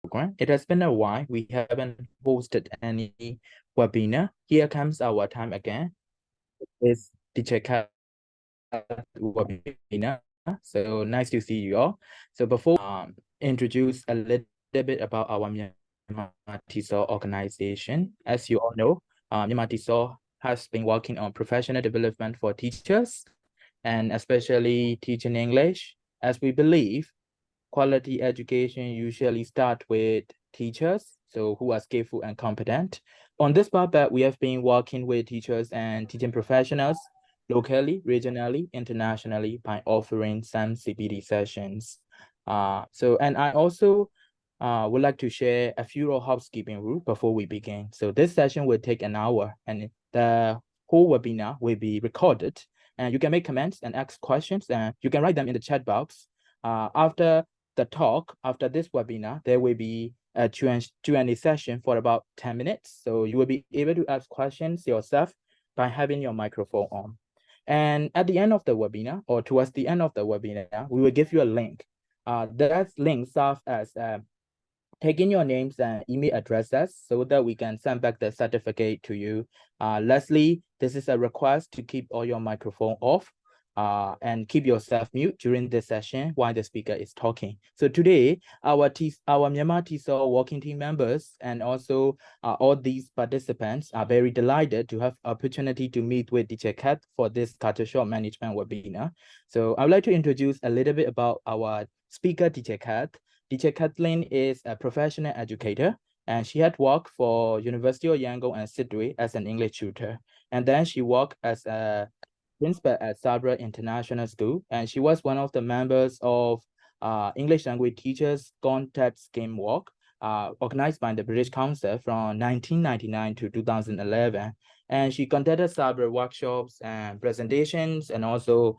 program. It has been a while. We haven't hosted any webinar. Here comes our time again. It's Teacher Cat webinar. So nice to see you all. So before introduce a little bit about our Myanmar TESOL organization. As you all know, Myanmar TESOL has been working on professional development for teachers and especially teaching English, as we believe quality education usually start with teachers, so who are skillful and competent. On this part that we have been working with teachers and teaching professionals locally, regionally, internationally by offering some CPD sessions. And I also would like to share a few housekeeping rules before we begin. So this session will take an hour and the whole webinar will be recorded, and you can make comments and ask questions and you can write them in the chat box. After the talk, after this webinar, there will be a Q&A session for about 10 minutes. So you will be able to ask questions yourself by having your microphone on. And at the end of the webinar, or towards the end of the webinar, we will give you a link. That link serves as take in your names and email addresses so that we can send back the certificate to you. Lastly, this is a request to keep all your microphone off and keep yourself mute during this session while the speaker is talking. So today, our Myanmar TESOL working team members and also all these participants are very delighted to have opportunity to meet with Teacher Kat for this culture shock management webinar. So I would like to introduce a little bit about our speaker, Teacher Kat. Teacher Kathleen is a professional educator, and she had worked for University of Yangon and Sidway as an English tutor. And then she worked as a principal at Sabra International School, and she was one of the members of English language teachers contact scheme work organized by the British Council from 1999 to 2011. And she conducted Sabra workshops and presentations and also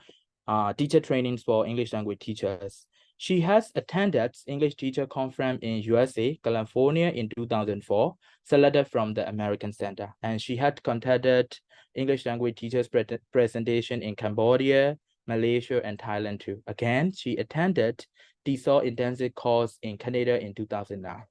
teacher trainings for English language teachers. She has attended English Teacher Conference in USA, California in 2004, selected from the American Center. And she had conducted English language teachers presentation in Cambodia, Malaysia, and Thailand too. Again, she attended TESOL intensive course in Canada in 2009.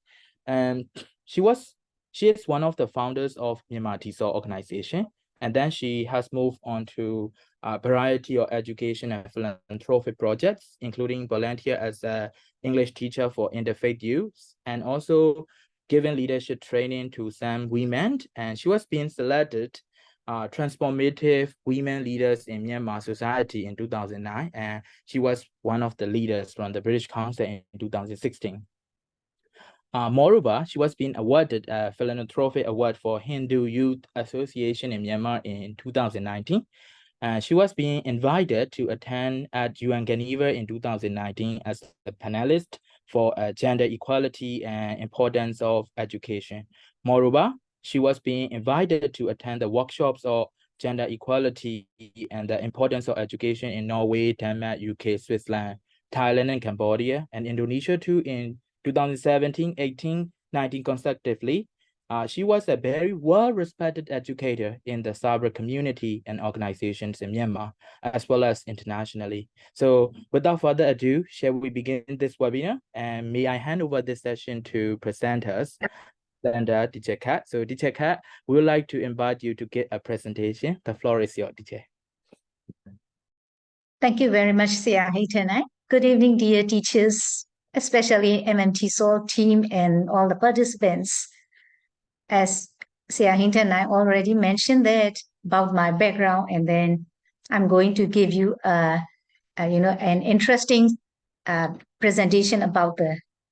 And she is one of the founders of Myanmar TESOL organization. And then she has moved on to a variety of education and philanthropic projects, including volunteer as an English teacher for interfaith youth, and also giving leadership training to some women. And she was being selected transformative women leaders in Myanmar society in 2009, and she was one of the leaders from the British Council in 2016. Moreover, she was being awarded a philanthropic award for Hindu Youth Association in Myanmar in 2019. She was being invited to attend at UN Geneva in 2019 as a panelist for gender equality and importance of education. Moreover, she was being invited to attend the workshops of gender equality and the importance of education in Norway, Denmark, UK, Switzerland, Thailand, and Cambodia, and Indonesia too in 2017, 18, 19 consecutively. She was a very well-respected educator in the Sabra community and organizations in Myanmar, as well as internationally. So without further ado, shall we begin this webinar? And may I hand over this session to presenters, and Teacher Kat. So Teacher Kat, we would like to invite you to get a presentation. The floor is yours, teacher. Thank you very much, Sia Haytanai. Good evening, dear teachers, especially MMTSOL team and all the participants. As Sia Haytanai already mentioned that about my background, and then I'm going to give you an interesting presentation about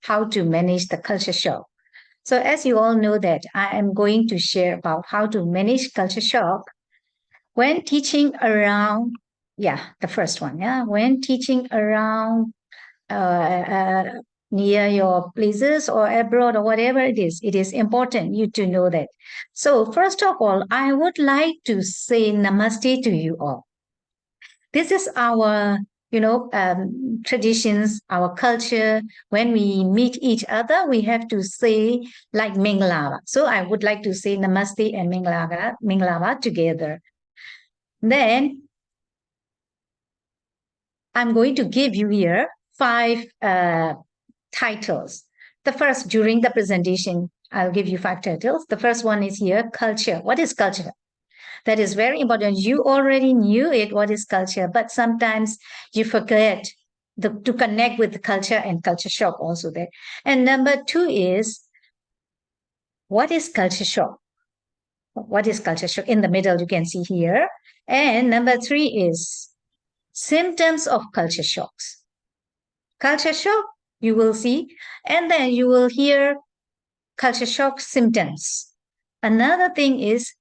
how to manage the culture shock. So as you all know that I am going to share about how to manage culture shock when teaching around, the first one, when teaching around near your places or abroad or whatever it is important you to know that. So first of all, I would like to say namaste to you all. This is our traditions, our culture. When we meet each other, we have to say like Minglava. So I would like to say namaste and Minglava together. Then I'm going to give you here 5 titles. the first, during the presentation, I'll give you 5 titles. The first one is here, culture. What is culture? That is very important. You already knew it, what is culture, but sometimes you forget to connect with the culture and culture shock also there. And number 2 is, what is culture shock? What is culture shock? In the middle, you can see here. And number 3 is symptoms of culture shocks. Culture shock, you will see, and then you will hear culture shock symptoms. Another thing is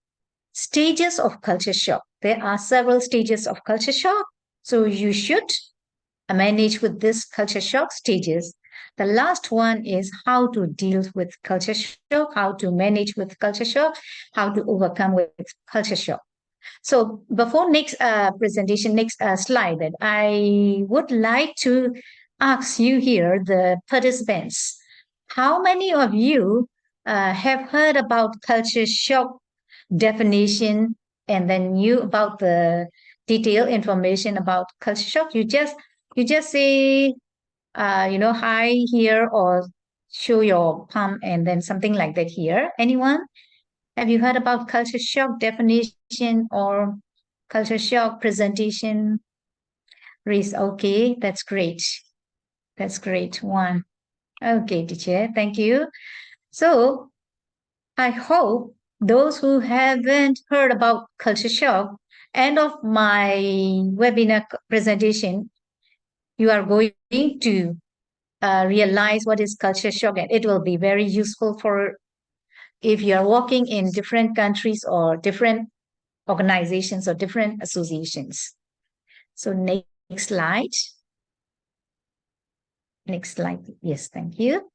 stages of culture shock. There are several stages of culture shock, so you should manage with this culture shock stages. The last one is how to deal with culture shock, how to manage with culture shock, how to overcome with culture shock. So before next presentation, next slide, that I would like to ask you here, the participants, how many of you have heard about culture shock definition and then knew about the detailed information about culture shock? You just say, hi here, or show your palm and then something like that here. Anyone? Have you heard about culture shock definition or culture shock presentation? Reese, okay, that's great. That's great. One. Okay, teacher, thank you. So I hope those who haven't heard about culture shock, end of my webinar presentation, you are going to realize what is culture shock, and it will be very useful for if you are working in different countries or different organizations or different associations. So next slide. Next slide. Yes, thank you.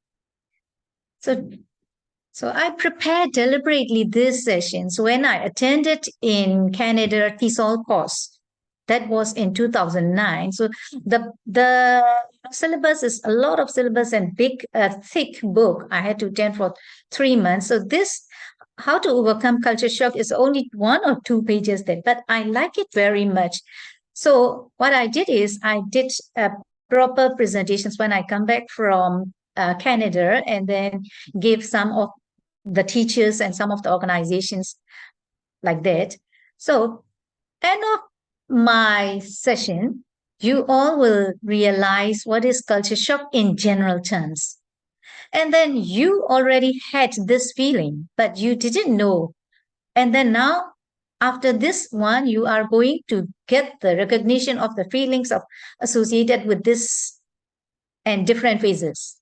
So I prepared deliberately these sessions when I attended in Canada TESOL course. That was in 2009. So the syllabus is a lot of syllabus and big, thick book. I had to attend for 3 months. So this, how to overcome culture shock, is only 1 or 2 pages there, but I like it very much. So what I did is I did proper presentations when I come back from Canada, and then give some of the teachers and some of the organizations like that. So end of my session, you all will realize what is culture shock in general terms. And then you already had this feeling, but you didn't know. And then now, after this one, you are going to get the recognition of the feelings of associated with this and different phases.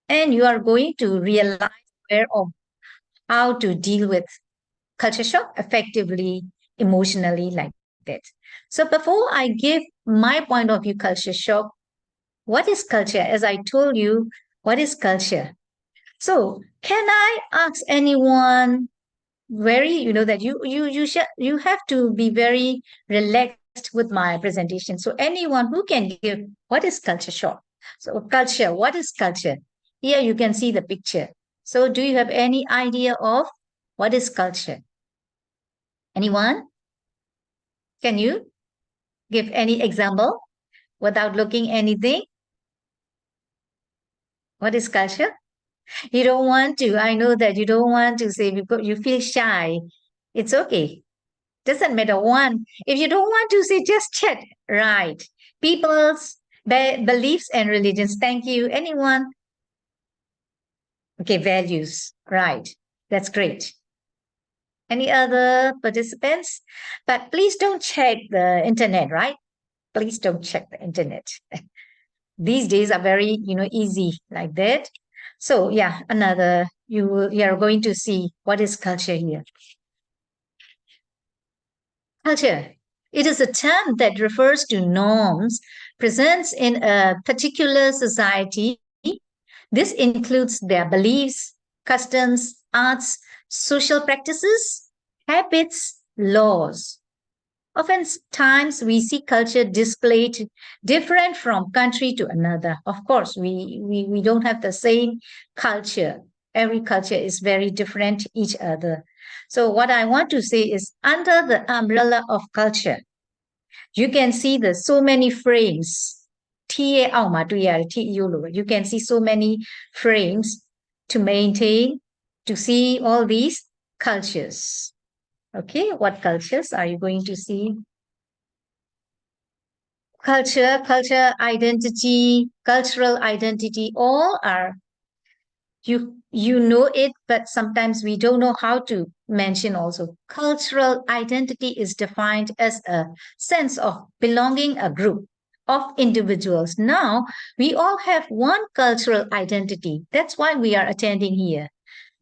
And you are going to realize aware of how to deal with culture shock effectively, emotionally, like that. So before I give my point of view, culture shock, what is culture? As I told you, what is culture? So can I ask anyone very, that you have to be very relaxed with my presentation. So anyone who can give, what is culture shock? So culture, what is culture? Here you can see the picture. So do you have any idea of what is culture? Anyone? Can you give any example without looking anything? What is culture? You don't want to. I know that you don't want to say because you feel shy. It's okay. Doesn't matter one. If you don't want to say, just chat. Right. People's beliefs and religions. Thank you. Anyone? Okay, values. Right. That's great. Any other participants? But please don't check the internet, right? Please don't check the internet. These days are very, easy like that. So yeah, another, you are going to see what is culture here. Culture. It is a term that refers to norms present in a particular society. This includes their beliefs, customs, arts, social practices, habits, laws. Oftentimes, we see culture displayed different from country to another. Of course, we don't have the same culture. Every culture is very different each other. So what I want to say is, under the umbrella of culture, you can see the so many frames. You can see so many frames to maintain, to see all these cultures. Okay, what cultures are you going to see? Culture, identity, cultural identity, all are, you know it, but sometimes we don't know how to mention also. Cultural identity is defined as a sense of belonging a group of individuals. Now, we all have one cultural identity. That's why we are attending here.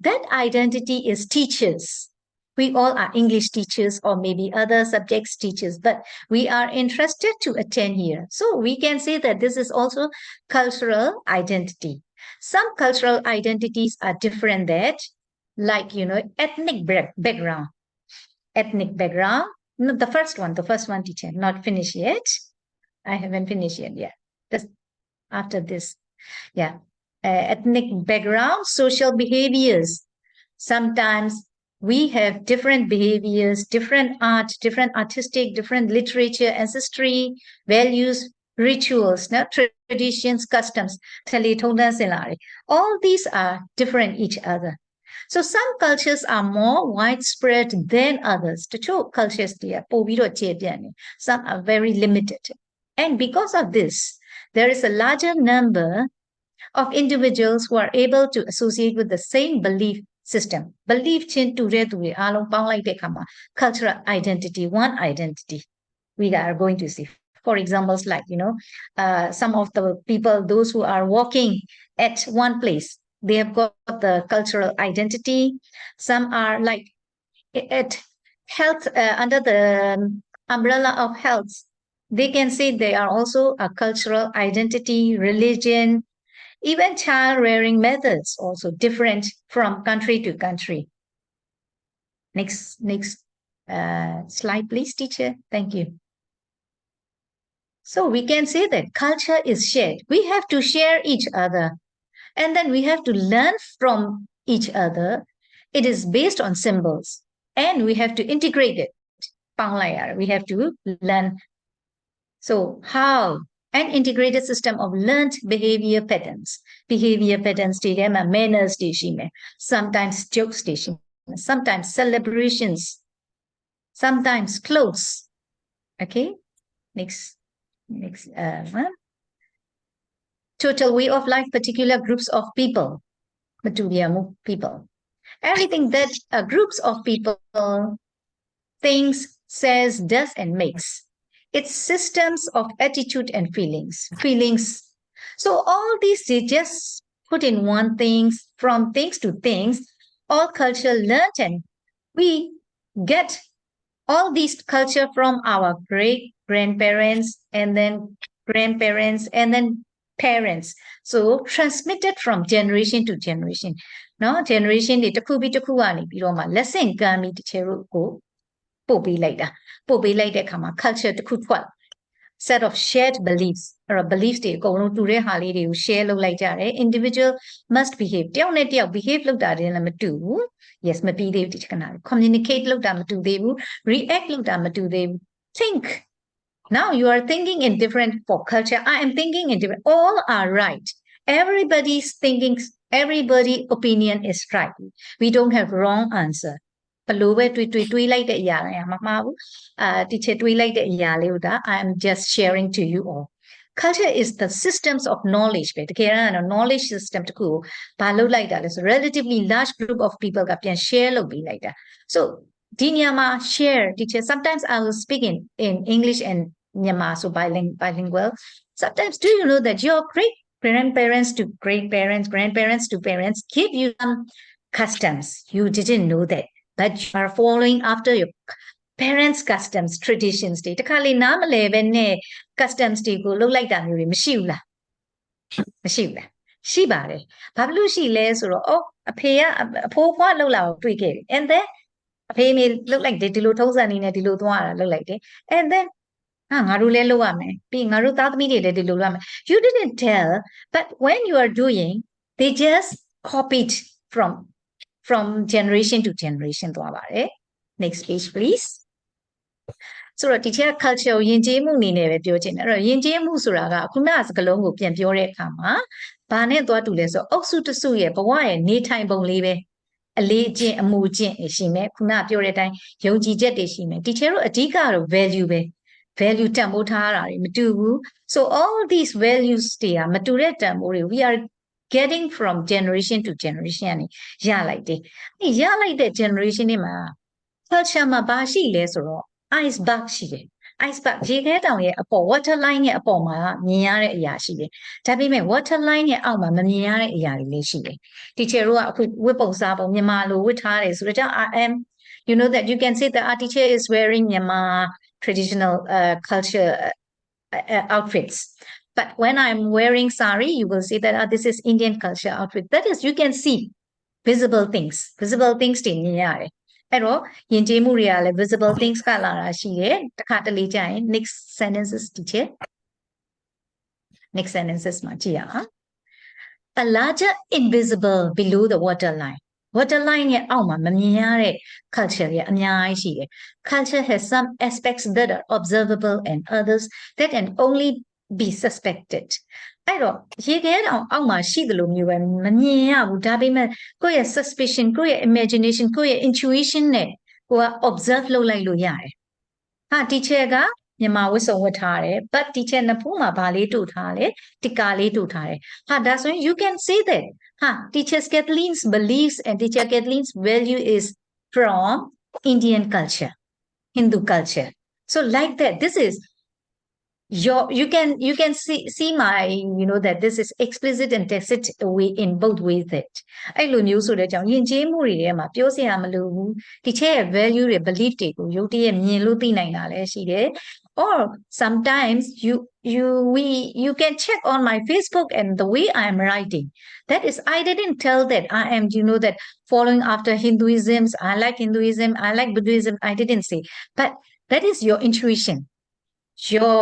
That identity is teachers. We all are English teachers or maybe other subjects teachers, but we are interested to attend here. So we can say that this is also cultural identity. Some cultural identities are different that, like, ethnic background. Ethnic background. No, the first one, teacher, not finished yet. I haven't finished yet. Yeah. Just after this. Yeah. Ethnic background, social behaviors. Sometimes we have different behaviors, different art, different artistic, different literature, ancestry, values, rituals, traditions, customs. All these are different each other. So some cultures are more widespread than others. The two cultures, some are very limited. And because of this, there is a larger number of individuals who are able to associate with the same belief system. Belief chin to cultural identity, one identity we are going to see. For examples, like, some of the people, those who are working at one place, they have got the cultural identity. Some are like at health, under the umbrella of health. They can say they are also a cultural identity, religion, even child rearing methods also different from country to country. Next slide, please, teacher. Thank you. So we can say that culture is shared. We have to share each other. And then we have to learn from each other. It is based on symbols. And we have to integrate it. We have to learn. So how? An integrated system of learned behavior patterns. Behavior patterns, manners, sometimes jokes, sometimes celebrations, sometimes clothes. Okay, next one. Total way of life, particular groups of people. People. Everything that groups of people thinks, says, does, and makes. It's systems of attitude and feelings. So all these, they just put in one thing, from things to things, all culture learned, and we get all these culture from our great grandparents, and then grandparents, and then parents. So transmitted from generation to generation. No, generation they lesson kami ko ပို့ပေးလိုက်တာပို့ပေးလိုက်တဲ့အခါမှာ culture တစ်ခုထွက် set of shared beliefs အဲ့တော့ beliefs တွေအကုန်လုံးတူတဲ့ဟာလေးတွေကို share လုပ်လိုက်ကြတယ် individual must behave တယောက်နဲ့တယောက် behave လုပ်တာတွေလည်းမတူဘူး yes မပြီးသေးဘူးဒီခဏ communicate လုပ်တာမတူသေးဘူး react လုပ်တာမတူသေးဘူး think now you are thinking in different for culture I am thinking in different all are right everybody's thinking everybody opinion is right we don't have wrong answer ဘလို့ပဲတွေးလိုက်တဲ့အရာလည်းမမှားဘူး teacher တွေးလိုက်တဲ့အရာလေးကိုဒါ I am just sharing to you all culture is the systems of knowledge ပဲတကယ်တော့ knowledge system တခုကိုဘာလုပ်လိုက်တာလဲဆို relatively large group of people ကပြန် share လုပ်ပေးလိုက်တာ so ဒီနေရာမှာ share teacher sometimes I will speak in English and Myanmar so bilingual sometimes do you know that your great grandparents to great parents grandparents to parents give you some customs you didn't know that but you are following after your parents customs traditions တွေတခါလေနားမလဲပဲနဲ့ customs တွေကိုလုပ်လိုက်တာမျိုးတွေမရှိဘူးလားမရှိဘူးလားရှိပါတယ်ဘာလို့ရှိလဲဆိုတော့အော်အဖေကအဖိုးဖွားလုပ်လာကိုတွေ့ခဲ့တယ် and then အဖေမေလုပ်လိုက်တယ်ဒီလိုထုံးစံနေနဲ့ဒီလိုသွားတာလုပ်လိုက်တယ် and then ငါတို့လည်းလုပ်ရမယ်ပြီးငါတို့သားသမီးတွေလည်းဒီလိုလုပ်ရမယ် you didn't tell but when you are doing they just copied from generation to generation သွားပါတယ် next page please ဆိုတော့ teacher culture ကိုယဉ်ကျေးမှုအနေနဲ့ပဲပြောချင်တယ်အဲ့တော့ယဉ်ကျေးမှုဆိုတာကခုနကစကားလုံးကိုပြန်ပြောတဲ့အခါမှာ ဘာနဲ့သွားတူလဲဆိုအုပ်စုတစုရဲ့ဘဝရဲ့နေထိုင်ပုံလေးပဲအလေးကျင့်အမှုကျင့်ရှိမယ်ခုနပြောတဲ့အတိုင်းယုံကြည်ချက်တွေရှိမယ် teacher တို့အဓိကတော့ value ပဲ value တန်ဖိုးထားတာတွေမတူဘူး so all these values တွေကမတူတဲ့တန်ဖိုးတွေ we are getting from generation to generation ကနေရလိုက်တယ်။ရလိုက်တဲ့ generation တွေမှာ culture မှာဘာရှိလဲဆိုတော့ iceberg ရှိတယ်။ iceberg ရေခဲတောင်ရဲ့အပေါ် water line ရဲ့အပေါ်မှာမြင်ရတဲ့အရာရှိတယ်။ဒါပေမဲ့ water line ရဲ့အောက်မှာမမြင်ရတဲ့အရာတွေလည်းရှိတယ်။ teacher တို့ကအခုဝတ်ပုံစားပုံမြန်မာလိုဝတ်ထားတယ်ဆိုတော့ I am you know that you can see that our teacher is wearing Myanmar traditional culture outfits. But when I'm wearing sari, you will see that this is Indian culture outfit. That is, you can see visible things. Visible things တွေမြင်ရတယ်။အဲ့တော့ယဉ်ကျေးမှုတွေကလည်း visible things ကလာတာရှိတယ်။တစ်ခါတလေကြာရင် next sentences teacher. Next sentences မှာကြည့်ရအောင်။ A larger invisible below the waterline. Waterline ရဲ့အောက်မှာမမြင်ရတဲ့ culture တွေအများကြီးရှိတယ်။ Culture has some aspects that are observable and others that can only be suspected. အဲ့တော့ရေခဲတောင်အောက်မှာရှိသလိုမျိုးပဲမမြင်ရဘူးဒါပေမဲ့ကိုယ့်ရဲ့ suspicion ကိုယ့်ရဲ့ imagination ကိုယ့်ရဲ့ intuition နဲ့ကိုက observe လုပ်လိုက်လို့ရတယ်။ဟာ teacher ကမြန်မာဝတ်စုံဝတ်ထားတယ် but teacher နှစ်ဖူးမှာဘာလေးတို့ထားလဲတကာလေးတို့ထားတယ်။ဟာဒါဆိုရင် you can see that ဟာ teacher Kathleen's beliefs and teacher Kathleen's value is from Indian culture, Hindu culture. So like that, this is you can see my you know that this is explicit and tacit way in both ways that အဲ့လိုမျိုးဆိုတဲ့ကြောင့်ယဉ်ကျေးမှုတွေထဲမှာပြောစရာမလိုဘူးဒီချက်ရဲ့ value တွေ belief တွေကိုရုပ်တရက်မြင်လို့သိနိုင်တာလည်းရှိတယ် or sometimes you can check on my Facebook and the way I am writing that is I didn't tell that I am you know that following after Hinduism I like Hinduism I like Buddhism I didn't say but that is your intuition your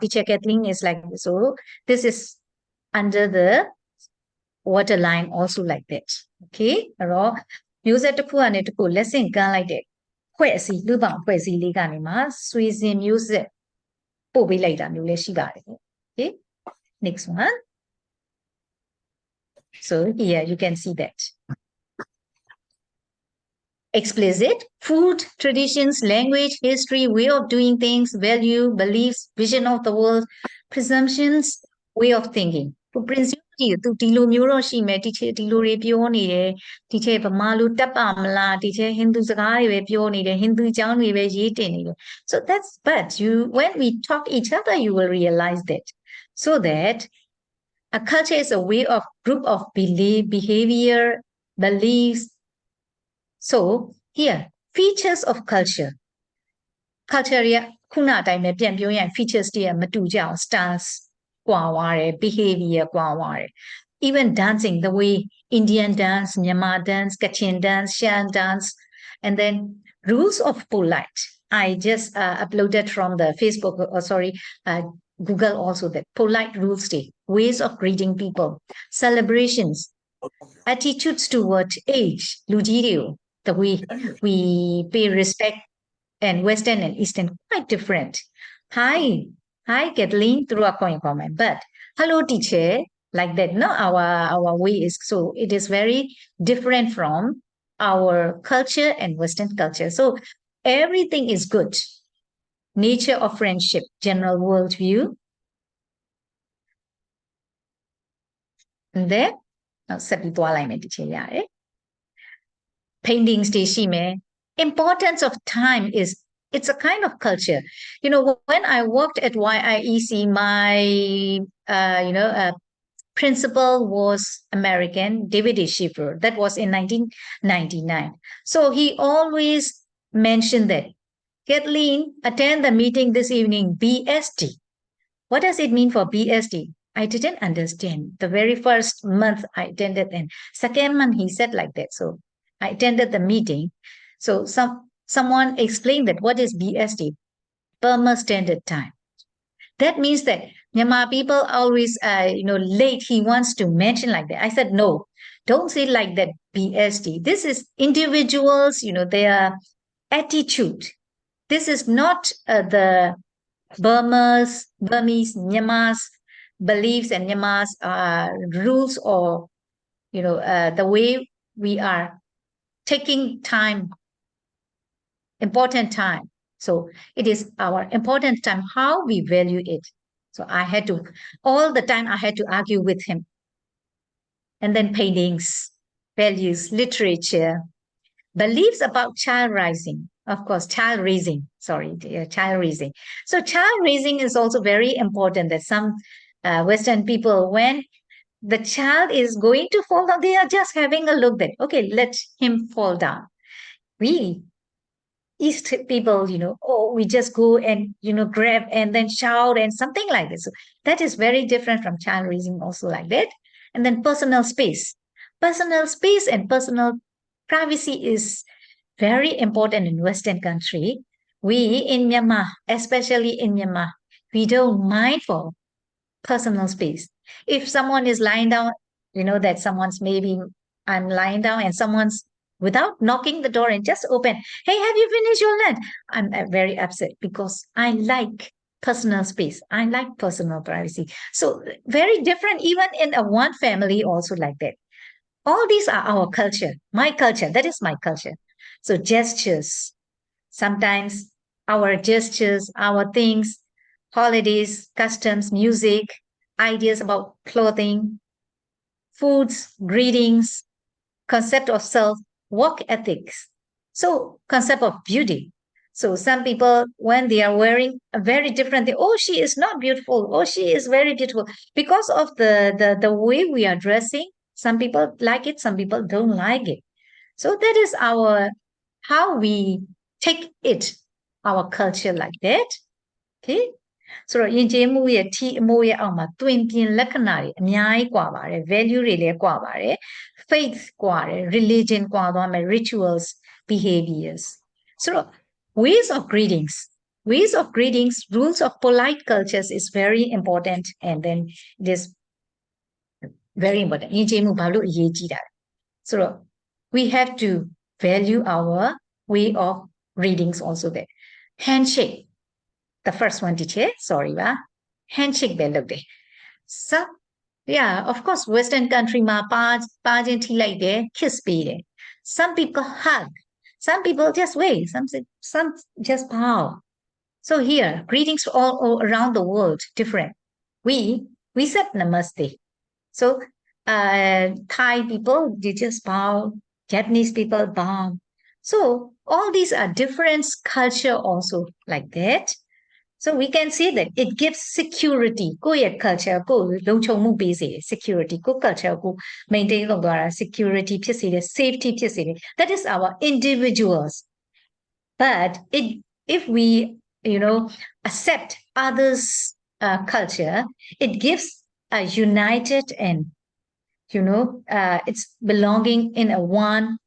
teacher Kathleen is like this. So this is under the waterline also like that. Okay. အဲ့တော့မျိုးဆက်တစ်ခုကနေတစ်ခု lesson ကမ်းလိုက်တဲ့ဖွဲ့အစည်းလူပောင်ဖွဲ့စည်းလေးကနေမှာဆွေစဉ်မျိုးဆက်ပို့ပေးလိုက်တာမျိုးလည်းရှိပါတယ်။ Okay. Next one. So here you can see that. Explicit, food, traditions, language, history, way of doing things, value, beliefs, vision of the world, presumptions, way of thinking. For presume သူဒီလိုမျိုးတော့ရှိမယ် teacher ဒီလိုတွေပြောနေတယ် teacher ဗမာလိုတက်ပါမလား teacher ဟိန္ဒူစကားတွေပဲပြောနေတယ်ဟိန္ဒူကျောင်းတွေပဲရေးတင်နေတယ် so that's but you when we talk each other you will realize that so that a culture is a way of group of belief behavior beliefs. So here features of culture ရခုနအတိုင်းပဲပြန်ပြောရင် features တွေကမတူကြအောင် styles ကွာဝါတယ် behavior ကွာဝါတယ် even dancing the way Indian dance Myanmar dance Kachin dance Shan dance and then rules of polite I just uploaded from the Facebook Google also that polite rules day ways of greeting people celebrations attitudes toward age လူကြီးတွေကို the way we pay respect and Western and Eastern quite different. Hi, Kathleen, through a coin comment, but hello, teacher, like that. No, our way is so it is very different from our culture and Western culture. So everything is good. Nature of friendship, general worldview. And there, now teacher, yeah. Paintings, importance of time is it's a kind of culture. You know, when I worked at YIEC, my principal was American, David A. Schiffer. That was in 1999. So he always mentioned that, Kathleen, attend the meeting this evening, BST. What does it mean for BST? I didn't understand. The very first month I attended and second month he said like that. So I attended the meeting. So someone explained that what is BST? Burma Standard Time. That means that Myanmar people always, late. He wants to mention like that. I said, no, don't say like that, BST. This is individuals, their attitude. This is not the Burmese, Myanmar's beliefs and Myanmar's rules, or the way we are taking time, important time. So it is our important time, how we value it. So I had to, all the time I had to argue with him. And then paintings, values, literature, beliefs about child raising. Of course, child raising. Sorry, child raising. So child raising is also very important. That some Western people, when the child is going to fall down, they are just having a look that, okay, let him fall down. We East people, oh, we just go and, grab and then shout and something like this. So that is very different from child raising, also like that. And then personal space. Personal space and personal privacy is very important in Western country. We in Myanmar, especially in Myanmar, we don't mind for personal space. If someone is lying down, that someone's, maybe I'm lying down and someone's, without knocking the door and just open, hey, have you finished your lunch? I'm very upset because I like personal space. I like personal privacy. So very different, even in a one family also like that. All these are our culture, my culture. That is my culture. So gestures, sometimes our gestures, our things, holidays, customs, music, ideas about clothing, foods, greetings, concept of self, work ethics. So concept of beauty. So some people, when they are wearing a very different thing, oh, she is not beautiful. Oh, she is very beautiful. Because of the way we are dressing, some people like it, some people don't like it. So that is our, how we take it, our culture like that. Okay. ဆိုတော့ယဉ်ကျေးမှုရဲ့ထီအမိုးရဲ့အောက်မှာတွင်ပြင်လက္ခဏာတွေအများကြီးကွာပါတယ် value တွေလည်းကွာပါတယ် faith ကွာတယ် religion ကွာသွားမယ် rituals behaviors ဆိုတော့ ways of greetings rules of polite cultures is very important, and then it is very important ယဉ်ကျေးမှုဘာလို့အရေးကြီးတာလဲဆိုတော့ we have to value our way of readings also there. Handshake, the first one, teacher, sorry, handshake be look there. So yeah, of course, Western country ma pageant like there, kiss be there. Some people hug, some people just wave, some just bow. So here, greetings all around the world different. We said namaste. So Thai people, they just bow. Japanese people bow. So all these are different culture also like that. So we can see that it gives security. Ko ye culture ko longchong mu be se security ko culture ko maintain long dwara security phit se safety phit se. That is our individuals. But if we accept others' culture, it gives a united and it's belonging in a one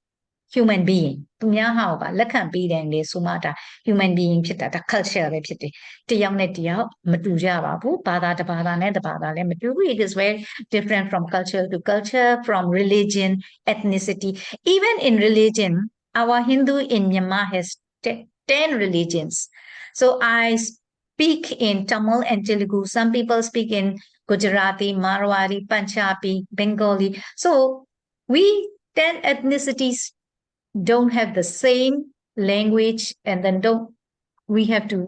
human being သူများဟာပါလက်ခံပေးတယ်လေဆိုမှဒါ human being ဖြစ်တာဒါ culture ပဲဖြစ်တယ်တယောက်နဲ့တယောက်မတူကြပါဘူးဘာသာတစ်ဘာသာနဲ့တစ်ဘာသာလည်းမတူဘူး it is very different from culture to culture, from religion, ethnicity. Even in religion, our Hindu in Myanmar has 10 religions. So I speak in Tamil and Telugu. Some people speak in Gujarati, Marwari, Punjabi, Bengali. So we 10 ethnicities don't have the same language, and then we have to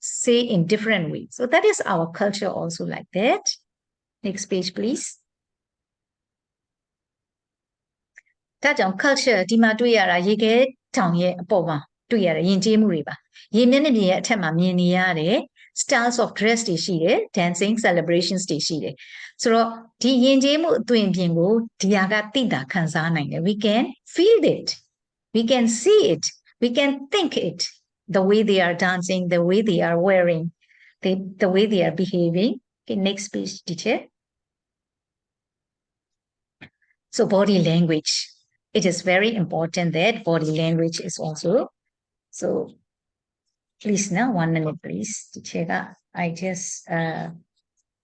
say in different ways. So that is our culture also like that. Next page, please. ဒါကြောင့် culture ဒီမှာတွေ့ရတာရေခဲတောင်ရဲ့အပေါ်မှာတွေ့ရတဲ့ယဉ်ကျေးမှုတွေပါရေမျက်နှာပြင်ရဲ့အထက်မှာမြင်နေရတဲ့ styles of dress တွေရှိတယ် dancing celebrations တွေရှိတယ်ဆိုတော့ဒီယဉ်ကျေးမှုအသွင်ပြင်ကိုဒီဟာကသိတာခံစားနိုင်တယ် we can feel it, we can see it, we can think it, the way they are dancing, the way they are wearing, the way they are behaving. Okay, next page, teacher. So body language, it is very important that body language is also. So please now 1 minute please, teacher. I just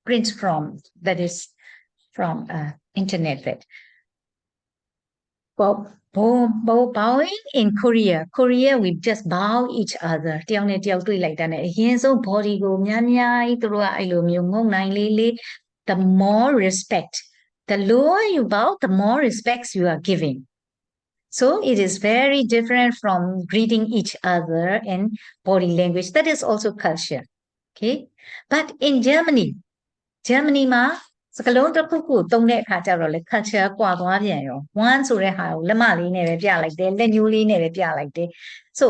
print from, that is from internet that. Well, bowing in Korea we just bow each other တယောက်နဲ့တယောက်တွေ့လိုက်တာနဲ့အရင်ဆုံး body ကိုများများကြီးသူတို့ကအဲ့လိုမျိုးငုံနိုင်လေး the more respect. The lower you bow, the more respects you are giving. So it is very different from greeting each other and body language. That is also culture. Okay. But in Germany မှာစကလုံးတစ်ခုခုသုံးတဲ့အခါကျတော့လေ culture ကွာသွားပြန်ရော one ဆိုတဲ့ဟာကိုလက်မလေးနဲ့ပဲပြလိုက်တယ်လက်ညှိုးလေးနဲ့ပဲပြလိုက်တယ် so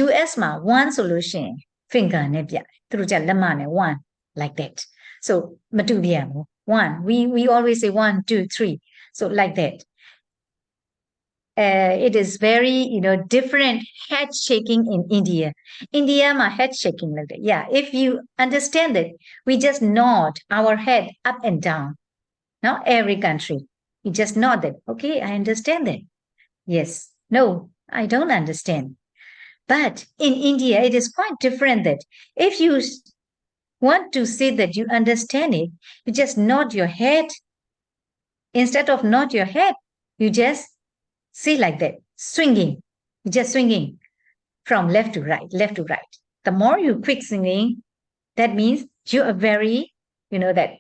US မှာ one ဆိုလို့ရှိရင် finger နဲ့ပြတယ်သူတို့ကလက်မနဲ့ one like that so မတူပြန်ဘူး one we always say 1 2 3 so like that it is very different head shaking in India ma head shaking like that yeah if you understand it we just nod our head up and down now every country we just nod it okay I understand that yes no I don't understand but in India it is quite different that if you want to say that you understand it you just nod your head instead of nod your head you just see like that, swinging, just swinging from left to right. The more you quick swinging, that means you are very, that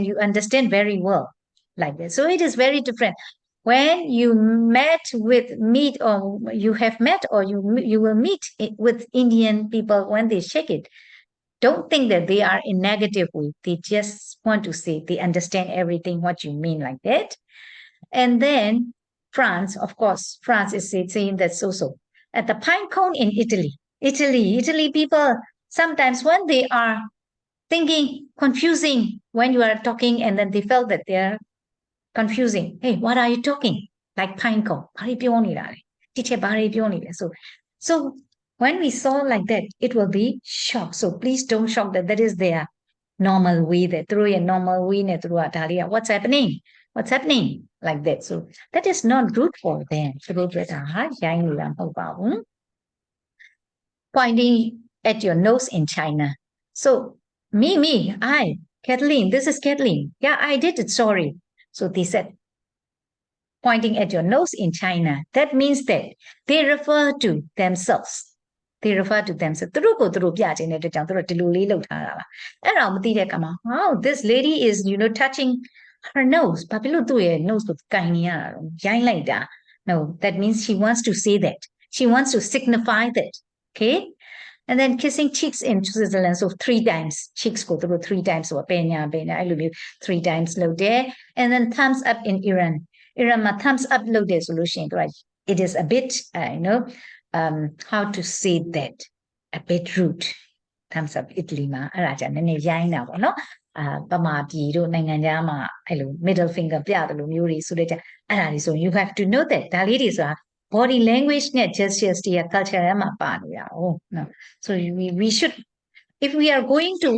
you understand very well like that. So it is very different. When you meet or you have met or you will meet with Indian people when they shake it, don't think that they are in negative way. They just want to say they understand everything what you mean like that. And then France, of course, France is saying that so. At the pine cone in Italy people, sometimes when they are thinking, confusing, when you are talking and then they felt that they are confusing. Hey, what are you talking? Like pine cone. So when we saw like that, it will be shock. So please don't shock that is their normal way, that through a normal way, what's happening? What's happening like that? So that is not good for them. Pointing at your nose in China. So I, Kathleen, this is Kathleen. Yeah, I did it, sorry. So they said, pointing at your nose in China. That means that they refer to themselves. They refer to themselves. Oh, this lady is, touching her nose. No, that means she wants to say that. She wants to signify that. Okay? And then kissing cheeks in Switzerland. So 3 times. Cheeks go through 3 times. So I love you 3 times low there. And then thumbs up in Iran. Iran thumbs up low there solution. Right? It is a bit, how to say that? A bit rude. Thumbs up Italy ma. No? ပမာပြည်တို့နိုင်ငံခြားမှာအဲ့လို middle finger ပြတယ်လို့မျိုးတွေဆိုတဲ့အဲ့ဒါတွေဆို you have to know that ဒါလေးတွေဆိုတာ body language နဲ့ gestures တွေက culture ထဲမှာပါနေတာ哦 no so we should if we are going to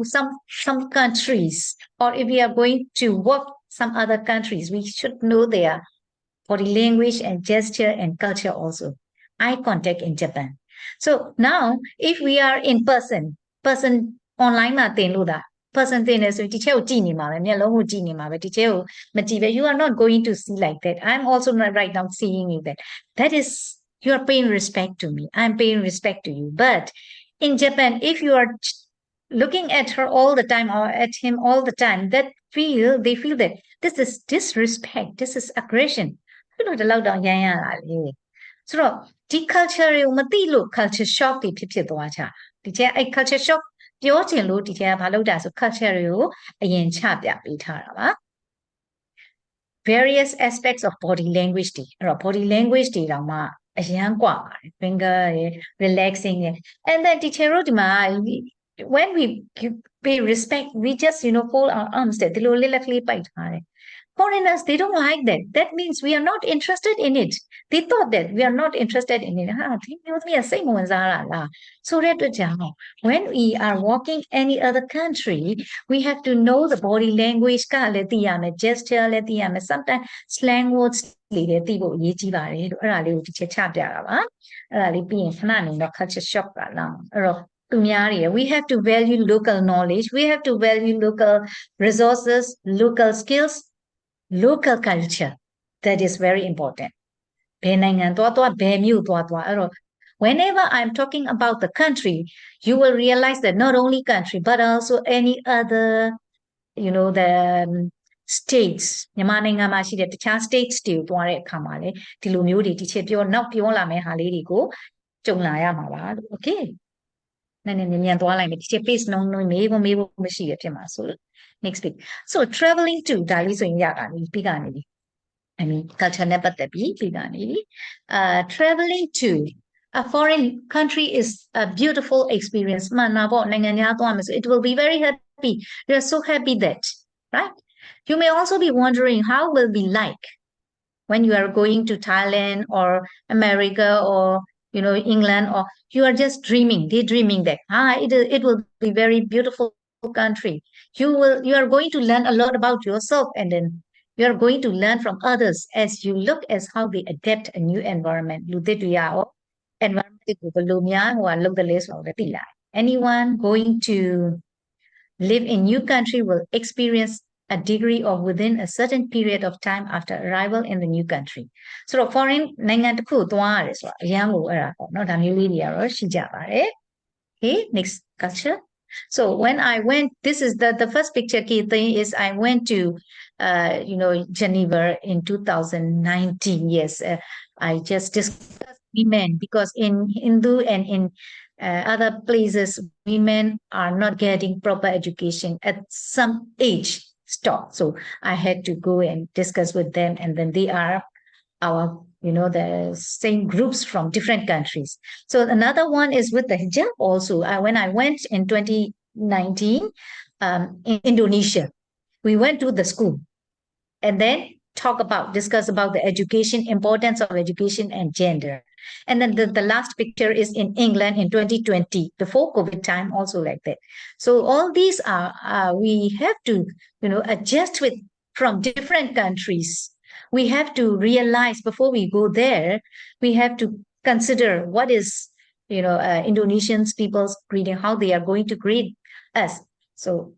some countries or if we are going to work some other countries we should know their body language and gesture and culture also eye contact in Japan so now if we are in person online မှာသင်လို့တာ person thing is teacher you are not going to see like that I'm also not right now seeing you that is you are paying respect to me I'm paying respect to you but in Japan if you are looking at her all the time or at him all the time they feel that this is disrespect this is aggression so the culture culture shock culture shock ပြောချင်လို့ဒီထဲကဘာလုပ်တာဆို culture တွေကိုအရင်ချပြပေးထားတာပါ various aspects of body language တွေအဲ့တော့ body language တွေတောင်မှအရန်กว่าပါတယ် finger relaxing and then teacher တို့ဒီမှာ when we pay respect we just fold our arms တဲ့ဒီလိုလေးလက်ကလေးပိုက်ထားတယ် foreigners they don't like that that means we are not interested in it they thought that we are not interested in it so when we are walking any other country we have to know the body language gesture sometimes slang words culture shock we have to value local knowledge we have to value local resources local skills local culture that is very important whenever I'm talking about the country you will realize that not only country but also any other you know the states မြန်မာနိုင်ငံမှာရှိတဲ့တခြား states တွေကိုတွားတဲ့အခါမှာလေဒီလိုမျိုးတွေဒီချက်ပြောနောက်ပြောလာမယ့်ဟာလေးတွေကိုကြုံလာရမှာပါလို့ okay နည်းနည်းမြန်သွားလိုက်မယ်ဒီချက် pace နှုန်းမေးဖို့မရှိရဖြစ်မှာဆိုလို့ next page so traveling to ဒါလေးဆိုရင်ရတာနေပြီးကနေပြီ I mean culture နဲ့ပတ်သက်ပြီးပြီးကနေပြီ traveling to a foreign country is a beautiful experience မှန်တာပေါ့နိုင်ငံခြားသွားမယ်ဆို it will be very happy you are so happy that right you may also be wondering how will be like when you are going to Thailand or America or you know England or you are just daydreaming that it will be very beautiful country you are going to learn a lot about yourself and then you are going to learn from others as you look as how they adapt a new environment လူသစ်တွေရော environment ကိုဘယ်လိုများဟိုလုပ်တယ်လဲဆိုတော့သိလာ anyone going to live in new country will experience a degree of within a certain period of time after arrival in the new country ဆိုတော့ foreign နိုင်ငံတစ်ခုသွားရတယ်ဆိုတာအရန်ကိုအဲ့ဒါပေါ့เนาะဒါမျိုးလေးတွေကတော့ရှိကြပါတယ် okay next culture so when I went this is the first picture key thing is I went to you know Geneva in 2019 yes I just discussed women because in Hindu and in other places women are not getting proper education at some age stop so I had to go and discuss with them and then they are our you know the same groups from different countries so another one is with the hijab also when I went in 2019 in Indonesia we went to the school and then discuss about the education importance of education and gender and then the last picture is in England in 2020 before COVID time also like that so all these are we have to you know adjust with from different countries we have to realize before we go there we have to consider what is you know Indonesians people's greeting how they are going to greet us so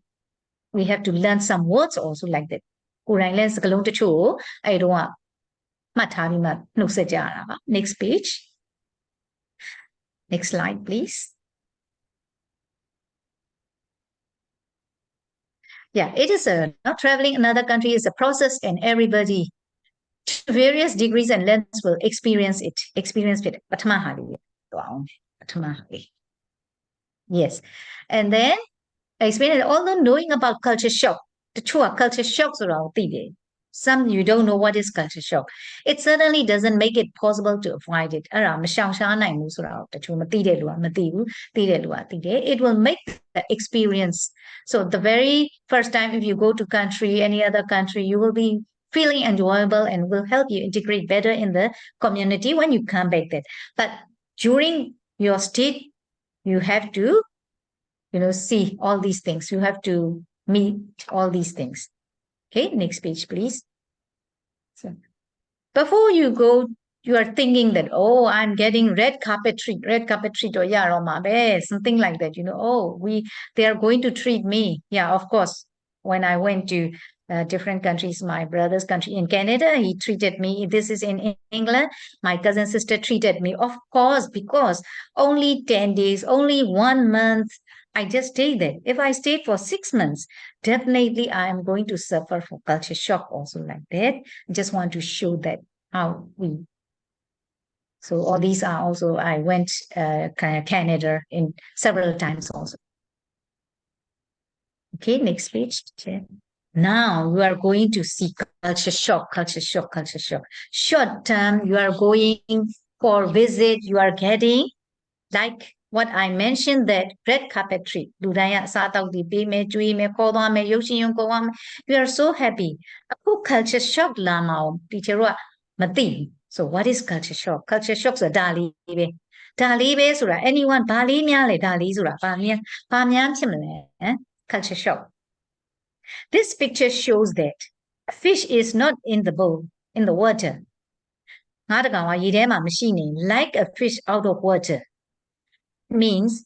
we have to learn some words also like that ကိုယ်တိုင်လဲစကားလုံးတချို့ကိုအဲ့တော့မှတ်ထားပြီးမှနှုတ်ဆက်ကြရတာပါ next page next slide please yeah it is not traveling another country is a process and everybody to various degrees and lengths will experience it ပထမဟာလေးတော့အောင်ပထမဟာလေး yes and then experience although knowing about culture shock တချို့က culture shock ဆိုတာကိုသိတယ် some you don't know what is culture shock it certainly doesn't make it possible to avoid it အဲ့ဒါမရှောင်ရှားနိုင်ဘူးဆိုတာကိုတချို့မသိတဲ့လူကမသိဘူးသိတဲ့လူကသိတယ် it will make the experience so the very first time if you go to country any other country you will be feeling enjoyable and will help you integrate better in the community when you come back there but during your stay you have to you know see all these things you have to meet all these things okay next page please so before you go you are thinking that oh I'm getting red carpet treat or yeah something like that you know oh they are going to treat me yeah of course when I went to different countries my brother's country in Canada he treated me this is in England my cousin sister treated me of course because only 10 days only 1 month I just stayed there if I stayed for 6 months definitely I am going to suffer from culture shock also like that I just want to show that how we so all these are also I went Canada in several times also okay next page now you are going to see culture shock short term you are going for visit you are getting like what I mentioned that red carpet treat လူတိုင်းကအစားအသောက်တွေပေးမယ်ကြွေးမယ်ခေါ်သွားမယ်ရုပ်ရှင်ရုံခေါ်သွားမယ် you are so happy အခု culture shock လာမှာအောင် teacher တို့ကမသိဘူး so what is culture shock ဆိုတာဒါလေးပဲဆိုတာ anyone ဘာလေးများလဲဒါလေးဆိုတာဘာများဖြစ်မလဲ culture shock this picture shows that a fish is not in the bowl in the water ငါးတကောင်ကရေထဲမှာမရှိနေ like a fish out of water means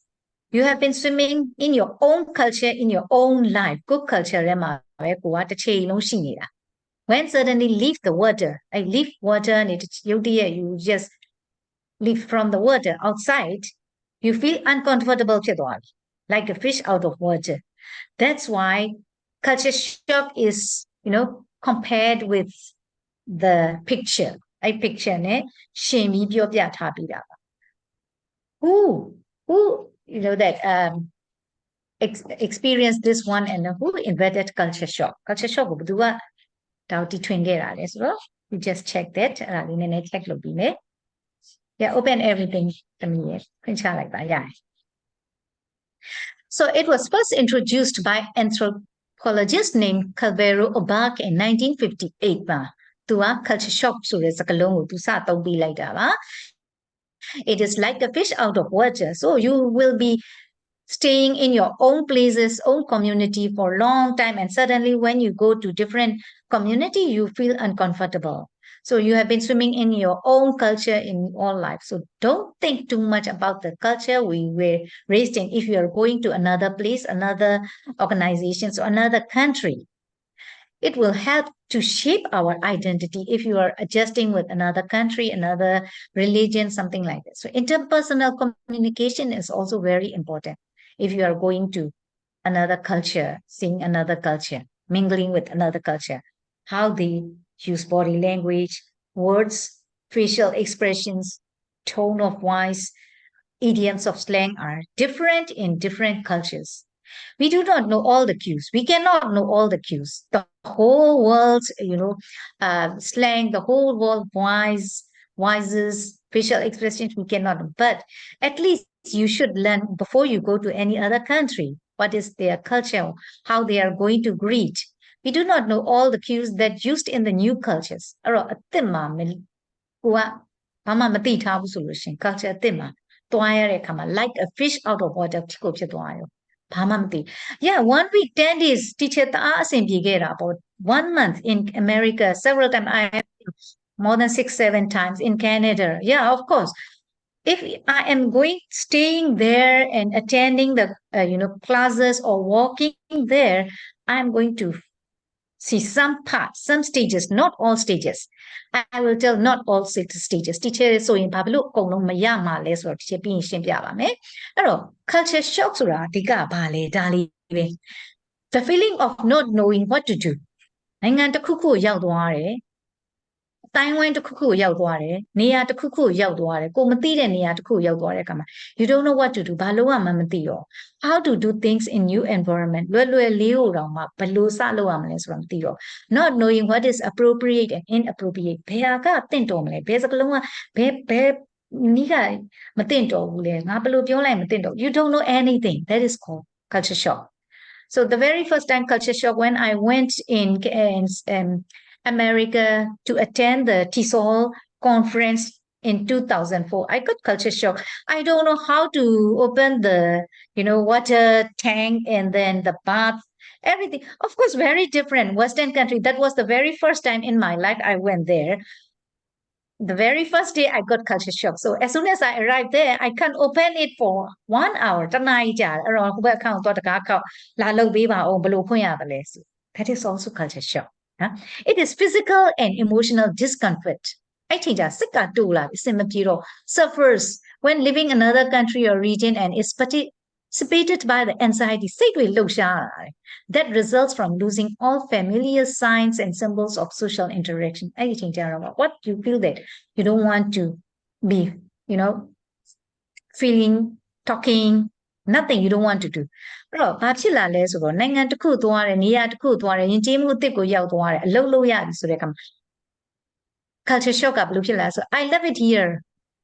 you have been swimming in your own culture in your own life good culture ထဲမှာပဲကိုကတစ်ချိန်လုံးရှိနေတာ when suddenly leave the water I leave water နဲ့ရုတ်တရက် you just leave from the water outside you feel uncomfortableဖြစ်သွားပြီ like a fish out of water that's why culture shock is, compared with the picture. I picture နဲ့ရှင်ပြီးပြောပြထားပြီးတာပါ who that experienced this one and who invented culture shockကိုဘယ်သူကတောက်တီထွင်ခဲ့တာလဲဆိုတော့ you just check that အဲ့ဒါလေးနည်းနည်း check လုပ်ပြီးမယ် yeah open everything တမီးရဖွင့်ချလိုက်ပါရတယ် so it was first introduced by anthropologist named Calvero Obak in 1958 ပါသူက culture shock ဆိုတဲ့စကားလုံးကိုသူစသုံးပေးလိုက်တာပါ it is like a fish out of water so you will be staying in your own places, own community for a long time, and suddenly when you go to different community, you feel uncomfortable. So you have been swimming in your own culture in all life. So don't think too much about the culture we were raised in. If you are going to another place, another organization, or another country, it will help to shape our identity if you are adjusting with another country, another religion, something like that. So interpersonal communication is also very important. If you are going to another culture, seeing another culture, mingling with another culture, how they use body language, words, facial expressions, tone of voice, idioms of slang are different in different cultures. We do not know all the cues. We cannot know all the cues. The whole world's, slang, the whole world voices, facial expressions, we cannot know. But at least you should learn before you go to any other country. What is their culture? How they are going to greet. We do not know all the cues that used in the new cultures. အဲ့တော့အသစ်မှာကိုကဘာမှမသိထားဘူးဆိုလို့ရှင် culture အသစ်မှာတွားရတဲ့အခါမှာ like a fish out of water ကိုဖြစ်သွားရောဘာမှမသိ yeah 1 week 10 days teacher တအားအဆင်ပြေခဲ့တာပေါ့ 1 month in America several times I have more than 6-7 times in Canada yeah of course if I am staying there and attending the classes or walking there I am going to see some parts some stages not all stages I will tell not all stages teacher ဆိုရင်ဘာဖြစ်လို့အကုန်လုံးမရမှာလဲဆိုတော့ teacher ပြီးရင်ရှင်းပြပါမယ်အဲ့တော့ culture shock ဆိုတာအဓိကဘာလဲဒါလေးပဲ the feeling of not knowing what to do နိုင်ငံတစ်ခုခုရောက်သွားတယ်တိုင်းဝိုင်းတစ်ခုခုရောက်သွားတယ်နေရာတစ်ခုခုရောက်သွားတယ်ကိုမသိတဲ့နေရာတစ်ခုရောက်သွားတဲ့အခါမှာ you don't know what to do ဘာလို့မှမသိရော how to do things in new environment လွယ်လွယ်လေးကိုတောင်မှဘယ်လိုစလုပ်ရမလဲဆိုတာမသိတော့ not knowing what is appropriate and inappropriate ဘယ်ဟာကတင့်တော်မလဲဘယ်စကားလုံးကဘယ်နီးကမတင့်တော်ဘူးလဲငါဘယ်လိုပြောလိုက်မတင့်တော် you don't know anything that is called culture shock so the very first time culture shock when I went in America to attend the TESOL conference in 2004. I got culture shock. I don't know how to open the, water tank and then the bath, everything. Of course, very different. Western country. That was the very first time in my life I went there. The very first day I got culture shock. So as soon as I arrived there, I can't open it for 1 hour. That is also culture shock. It is physical and emotional discomfort. Suffers when living in another country or region and is participated by the anxiety that results from losing all familiar signs and symbols of social interaction. What you feel that you don't want to be, feeling, talking, nothing you don't want to do. အဲ့တော့ဘာဖြစ်လာလဲဆိုတော့နိုင်ငံတစ်ခုသွားတယ်နေရာတစ်ခုသွားတယ်ယဉ်ကျေးမှုအသစ်ကိုရောက်သွားတယ်အလုပ်လုပ်ရတယ်ဆိုတဲ့အခါမှာ culture shock ကဘယ်လိုဖြစ်လာလဲဆို I love it here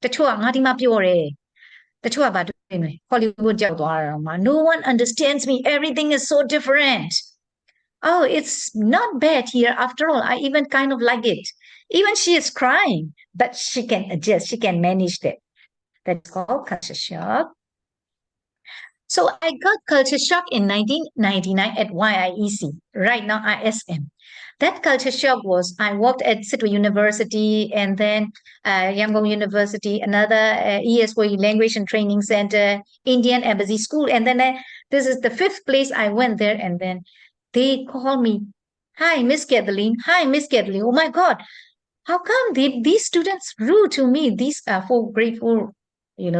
တချို့ကငါဒီမှာပြောတယ်တချို့ကဘာတွေ့နေလဲ Hollywood ရောက်သွားတာတော့မှ no one understands me everything is so different oh it's not bad here after all I even kind of like it even she is crying but she can adjust she can manage that that's called culture shock So I got culture shock in 1999 at YIEC, right now ISM. That culture shock was I worked at Sitwe University and then Yangon University, another ESY Language and Training Center, Indian Embassy School. And then this is the 5th place I went there. And then they called me, hi, Miss Kathleen. Hi, Miss Kathleen. Oh my God. How come these students rude to me? These are 4 grade 4,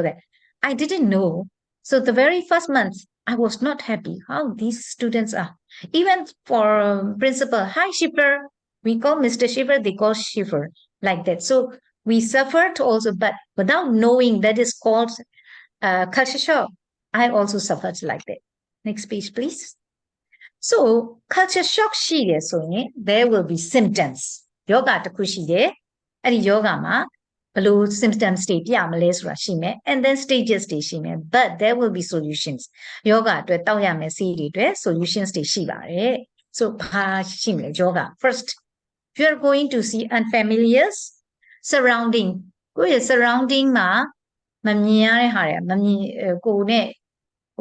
that. I didn't know. So the very first month, I was not happy how these students are. Even for principal, hi Shipper, we call Mr. Shipper, they call Shipper, like that. So we suffered also, but without knowing that is called culture shock, I also suffered like that. Next page, please. So culture shock ရှိတယ်ဆိုရင် there will be symptoms ယောဂတစ်ခုရှိတယ်အဲ့ဒီယောဂမှာဘယ်လို symptoms တွေပြမလဲဆိုတာရှိမယ် and then stages တွေရှိမယ် but there will be solutions ယောဂအတွက်တောက်ရမယ်ဆေးတွေအတွက် solutions တွေရှိပါတယ် so ဘာရှိမလဲယောဂ first you are going to see unfamiliar surrounding ကိုယ့်ရဲ့ surrounding မှာမမြင်ရတဲ့ဟာတွေမမြင်ကိုယ်နဲ့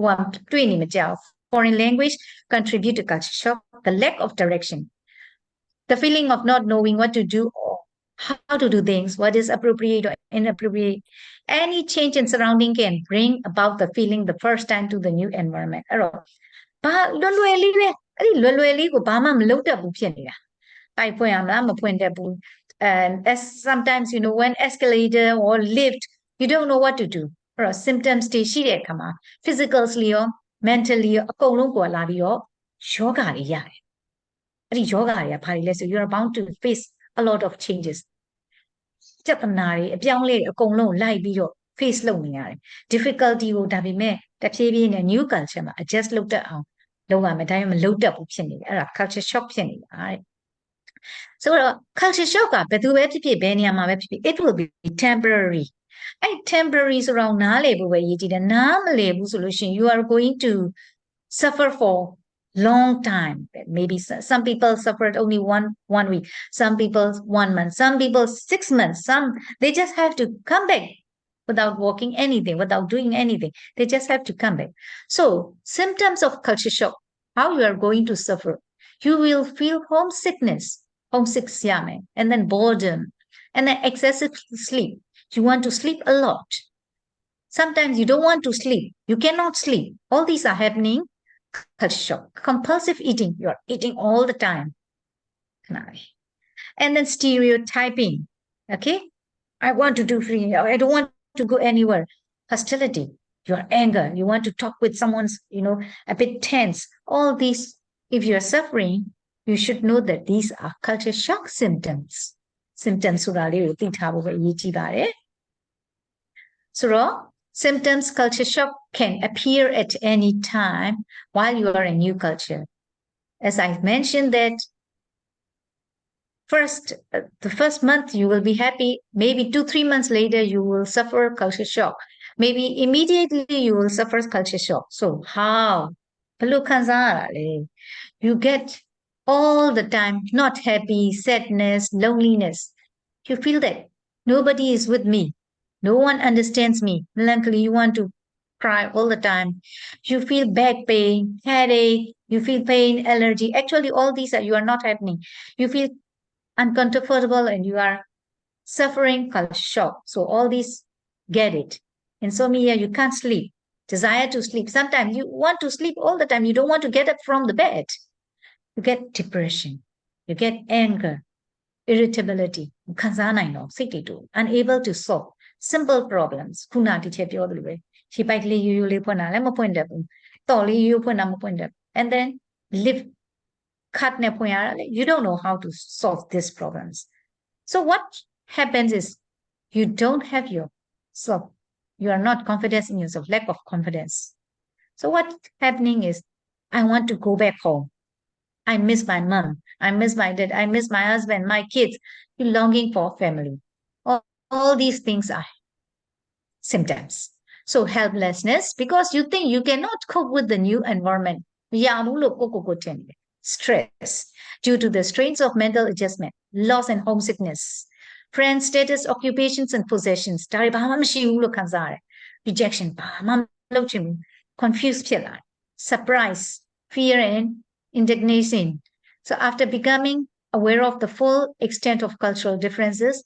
ဟိုတွေ့နေမကြောက် Foreign language contribute to culture shock, the lack of direction, the feeling of not knowing what to do or how to do things, what is appropriate or inappropriate. Any change in surrounding can bring about the feeling the first time to the new environment. အဲ့တော့ဘာလွယ်လွယ်လေးပဲအဲ့ဒီလွယ်လွယ်လေးကိုဘာမှမလုပ်တတ်ဘူးဖြစ်နေတာတိုက်ဖွင့်ရမလားမဖွင့်တတ်ဘူး and as sometimes you know when escalator or lift you don't know what to do အဲ့တော့ symptoms တွေရှိတဲ့အခါမှာ physically ရော mentally အကုန်လုံးပေါ်လာပြီးတော့ယောဂတွေရတယ်အဲ့ဒီယောဂတွေကဘာတွေလဲဆို you are bound to face a lot of changes ပြဿနာတွေအပြောင်းလဲတွေအကုန်လုံးလိုက်ပြီးတော့ face လုပ်နေရတယ် difficulty ကိုဒါပေမဲ့တဖြည်းဖြည်းနဲ့ new culture မှာ adjust လုပ်တတ်အောင်လုပ်ရမယ်ဒါပေမဲ့မလုပ်တတ်ဘူးဖြစ်နေတယ်အဲ့ဒါ culture shock ဖြစ်နေတာတဲ့ဆိုတော့ culture shock ကဘယ်သူပဲဖြစ်ဖြစ်ဘယ်နေရာမှာပဲဖြစ်ဖြစ် it will be temporary အဲ့ temporary ဆိုတော့နားလည်ဖို့ပဲရည်ကြည်တယ်နားမလည်ဘူးဆိုလို့ရှိရင် you are going to suffer for long time maybe some people suffered only one week some people 1 month some people 6 months some they just have to come back without walking anything without doing anything they just have to come back so symptoms of culture shock how you are going to suffer you will feel homesick and then boredom and then excessive sleep you want to sleep a lot sometimes you don't want to sleep you cannot sleep all these are happening culture shock compulsive eating you're eating all the time and then stereotyping okay I want to do free I don't want to go anywhere hostility your anger you want to talk with someone's you know a bit tense all these if you're suffering you should know that these are culture shock symptomsဆိုတာလေးကိုသိထားဖို့ပဲအရေးကြီးပါတယ်ဆိုတော့ symptoms culture shock can appear at any time while you are in new culture as I mentioned that the first month you will be happy maybe 2-3 months later you will suffer culture shock maybe immediately you will suffer culture shock so how you get all the time not happy sadness loneliness you feel that nobody is with me no one understands me melancholy you want to cry all the time you feel back pain headache you feel pain allergy actually all these are you are not happening you feel uncomfortable and you are suffering culture shock so all these get it insomnia you can't sleep desire to sleep sometimes you want to sleep all the time you don't want to get up from the bed you get depression you get anger irritability unable to solve simple problems ခုနတချက်ပြောသလိုပဲခြေပိုက်ကလေးရိုးရိုးလေးဖွင့်တာလည်းမဖွင့်တတ်ဘူးတော်လေးရိုးဖွင့်တာမဖွင့်တတ် and then lift cut နဲ့ဖွင့်ရတာလေ you don't know how to solve these problems so what happens is you don't have yourself you are not confident in yourself lack of confidence so what's happening is I want to go back home I miss my mom I miss my dad I miss my husband my kids you longing for family all these things are symptoms so helplessness because you think you cannot cope with the new environment stress due to the strains of mental adjustment loss and homesickness friends status occupations and possessions rejection confused surprise fear and indignation so after becoming aware of the full extent of cultural differences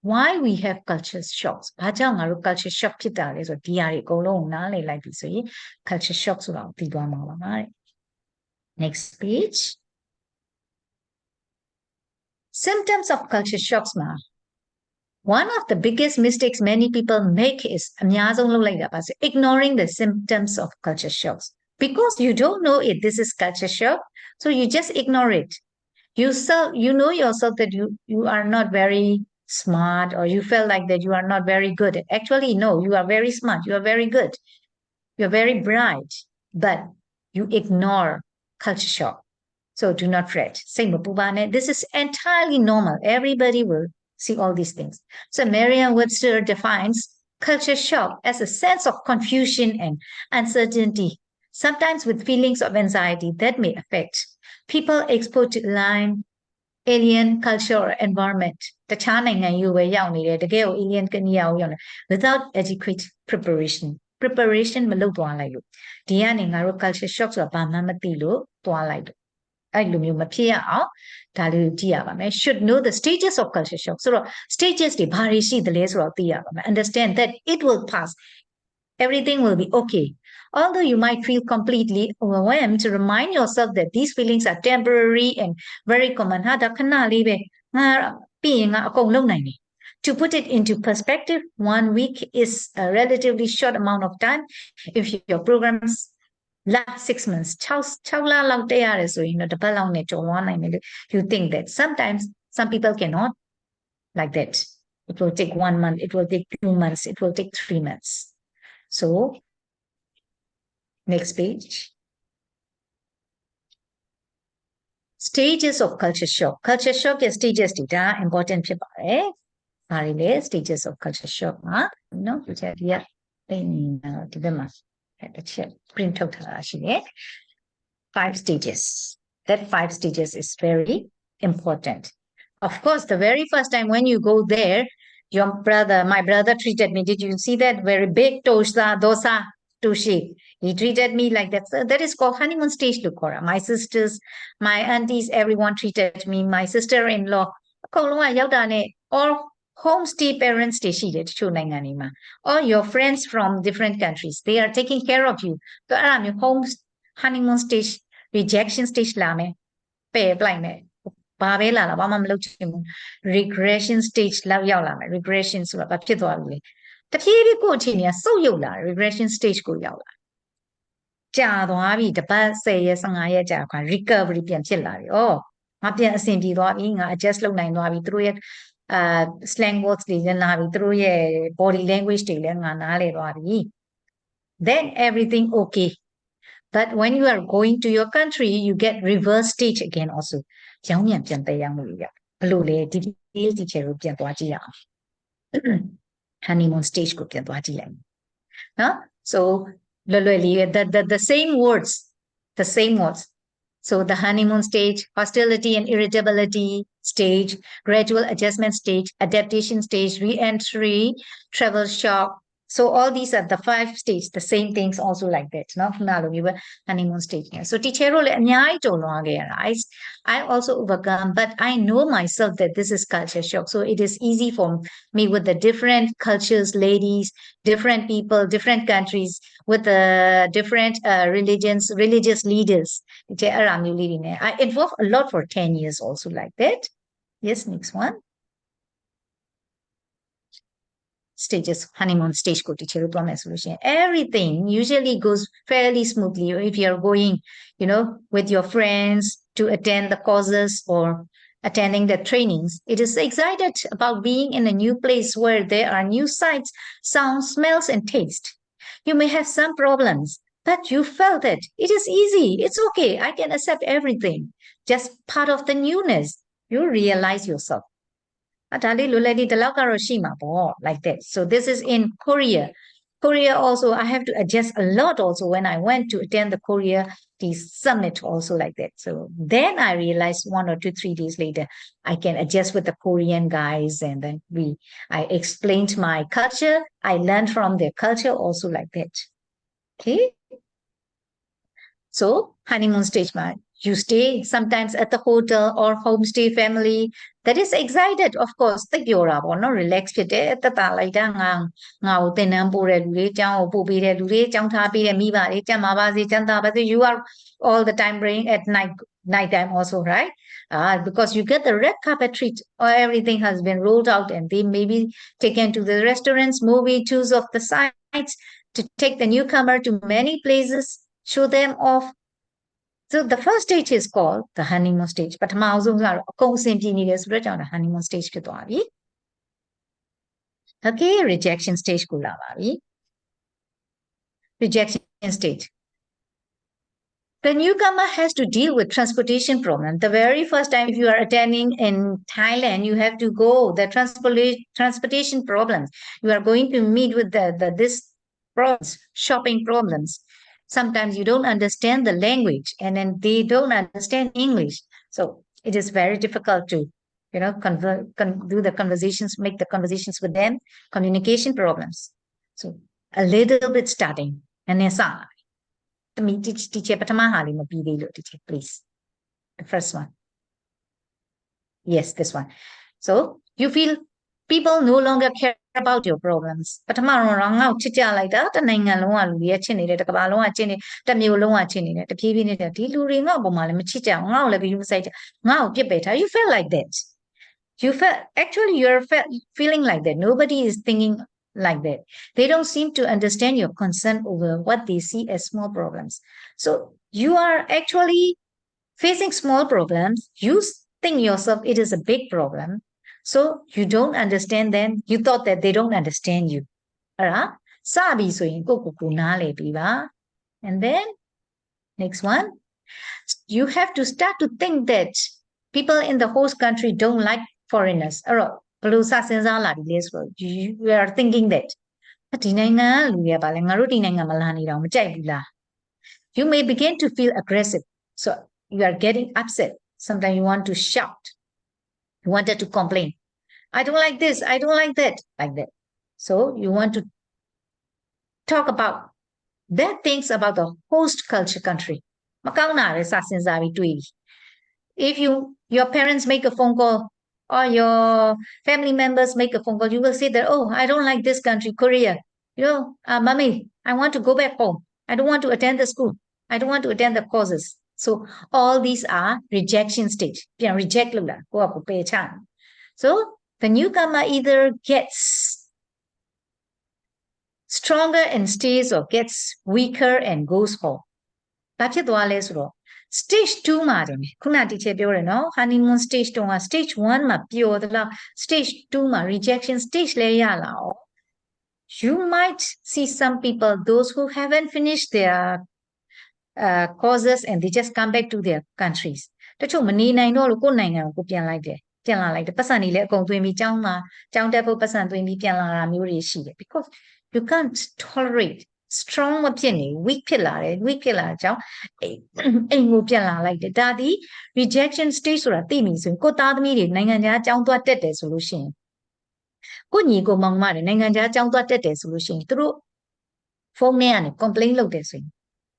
why we have culture shocks ဘာကြောင့်ငါတို့ culture shock ဖြစ်တာလဲဆိုတော့ဒီဟာတွေအကုန်လုံးနားလည်လိုက်ပြီဆိုရင် culture shock ဆိုတာကိုသိသွားမှာပါတဲ့ next page symptoms of culture shocks မှာ one of the biggest mistakes many people make is အများဆုံးလုပ်လိုက်တာပါဆို ignoring the symptoms of culture shocks Because you don't know it, this is culture shock, so you just ignore it. You know yourself that you are not very smart, or you felt like that you are not very good. Actually, no, you are very smart, you are very good, you're very bright, but you ignore culture shock. So do not fret. This is entirely normal. Everybody will see all these things. So Merriam-Webster defines culture shock as a sense of confusion and uncertainty, sometimes with feelings of anxiety that may affect people exposed to line, alien culture or environment. တခြားနိုင်ငံယူပဲရောက်နေတယ်တကယ်ကို alien ကနေရာကိုရောက်နေ without adequate preparation မလုပ်သွားလိုက်လို့ဒီကနေငါတို့ culture shock ဆိုတာဘာမှမသိလို့သွားလိုက်လို့အဲ့လိုမျိုးမဖြစ်ရအောင်ဒါလေးကိုကြည့်ရပါမယ် should know the stages of culture shock ဆိုတော့ stages တွေဘာတွေရှိသလဲဆိုတော့သိရပါမယ် understand that it will pass everything will be okay. Although you might feel completely overwhelmed, to remind yourself that these feelings are temporary and very common. To put it into perspective, 1 week is a relatively short amount of time. If your programs last 6 months, you think that sometimes some people cannot like that. It will take 1 month, it will take 2 months, it will take 3 months. So, next page. Stages of culture shock. Culture shock is stages data importantဖြစ်ပါတယ်။ဘာတွေလဲ stages of culture shock မှာနော်ဒီချက်ဒီကဒီဘက်မှာတစ်ချက် print ထုတ်ထားတာရှိတယ်။ 5 stages. That 5 stages is very important. Of course, the very first time when you go there, my brother treated me. Did you see that very big dosa tushi? He treated me like that. So that is called honeymoon stage Lukora. My sisters, my aunties, everyone treated me. My sister-in-law, or homestay parents or your friends from different countries. They are taking care of you. So home honeymoon stage, rejection stage lame, pay blind. Regression stage လောက်ရောက်လာမယ် regression ဆိုတာဘာဖြစ်သွားပြီလဲတဖြည်းဖြည်းကိုယ့်အခြေအနေကစုပ်ယုတ်လာ regression stage ကိုရောက်လာကြာသွားပြီတပတ်10ရက်15ရက်ကြာခါ recovery ပြန်ဖြစ်လာပြီဩငါပြန်အဆင်ပြေသွားပြီငါ adjust လုပ်နိုင်သွားပြီသူတို့ရဲ့slang words တွေလည်းလာပြီသူတို့ရဲ့ body language တွေလည်းငါနားလည်သွားပြီ then everything okay. But when you are going to your country, you get reverse stage again also. ကြောင်းပြန်ပြန်တက်ရမှုရဘလို့လဲ detail teacher ကိုပြန်သွားကြည့်ရအောင် honeymoon stage ကိုပြန်သွားကြည့်လိုက်နော် so လွယ်လွယ်လေး the same words so the honeymoon stage, hostility and irritability stage, gradual adjustment stage, adaptation stage, re-entry, travel shock. So all these are the 5 stages, the same things also like that. No? Honeymoon stage. So teacher I also overcome, but I know myself that this is culture shock. So it is easy for me with the different cultures, ladies, different people, different countries, with the different religious leaders. I involved a lot for 10 years also like that. Yes, next one. Stages, honeymoon stage ko teacher promise solution. Everything usually goes fairly smoothly if you're going, with your friends to attend the courses or attending the trainings. It is excited about being in a new place where there are new sights, sounds, smells, and taste. You may have some problems, but you felt it. It is easy. It's okay. I can accept everything. Just part of the newness. You realize yourself. Like that. So this is in Korea. Korea also, I have to adjust a lot also when I went to attend the Korea summit also like that. So then I realized 1 or 2, 3 days later, I can adjust with the Korean guys, and then I explained my culture. I learned from their culture also like that. Okay. So honeymoon stage, you stay sometimes at the hotel or homestay family that is excited, of course. Relax ဖြစ်တယ်တက်တာလိုက်တာငါ့ကိုသင်တန်းပို့တဲ့လူတွေကျောင်းကိုပို့ပေးတဲ့လူတွေကျောင်းထားပေးတဲ့မိဘတွေကျန်းမာပါစေချမ်းသာပါစေ you are all the time praying at night time also, right? Because you get the red carpet treat, or everything has been rolled out, and they may be taken to the restaurants, movie tours of the sites, to take the newcomer to many places show them off. So the first stage is called the honeymoon stage. But the honeymoon stage. Okay, rejection stage. Rejection stage. The newcomer has to deal with transportation problem. The very first time if you are attending in Thailand, you have to go the transportation problems. You are going to meet with this problems, shopping problems. Sometimes you don't understand the language and then they don't understand English. So it is very difficult to, do the conversations, make the conversations with them, communication problems. So a little bit starting and then teacher please. The first one. Yes, this one. So you feel people no longer care about your problems. But like that, you feel like that. You felt actually you're feeling like that. Nobody is thinking like that. They don't seem to understand your concern over what they see as small problems. So you are actually facing small problems. You think yourself it is a big problem. So you don't understand them. You thought that they don't understand you. And then next one, you have to start to think that people in the host country don't like foreigners. You are thinking that. You may begin to feel aggressive. So you are getting upset. Sometimes you want to shout. You wanted to complain. I don't like this. I don't like that. Like that. So you want to talk about bad things about the host culture country. If your parents make a phone call or your family members make a phone call, you will say that, oh, I don't like this country, Korea. Mommy, I want to go back home. I don't want to attend the school. I don't want to attend the courses. So all these are rejection stage. Reject. So the newcomer either gets stronger and stays or gets weaker and goes home. Stage 2 မှာတယ်ခုန teacher ပြောတယ်နော် honeymoon stage တုန်းက stage 1 မှာပျော်သလား stage 2 မှာ rejection stage လဲရလာအောင် you might see some people those who haven't finished their courses and they just come back to their countries တချို့မနေနိုင်တော့လို့ကိုယ့်နိုင်ငံကိုပြန်လိုက်တယ်ပြန်လာလိုက်တယ်ပတ်စံတွေလည်းအကုန်သွင်းပြီးကျောင်းမှာကျောင်းတက်ဖို့ပတ်စံသွင်းပြီးပြန်လာတာမျိုးတွေရှိတယ် because you can't tolerate strong မဖြစ်နေ weak ဖြစ်လာတယ် weak ဖြစ်လာတဲ့အကြောင်းအိမ်ကိုပြန်လာလိုက်တယ်ဒါဒီ rejection stage ဆိုတာသိပြီဆိုရင်ကိုသားသမီးတွေနိုင်ငံခြားအကြောင်းသွားတက်တယ်ဆိုလို့ရှိရင်ကိုညီကိုမောင်မတွေနိုင်ငံခြားအကြောင်းသွားတက်တယ်ဆိုလို့ရှိရင်သူတို့ဖုန်းထဲကနေ complain လုပ်တယ်ဆိုရင်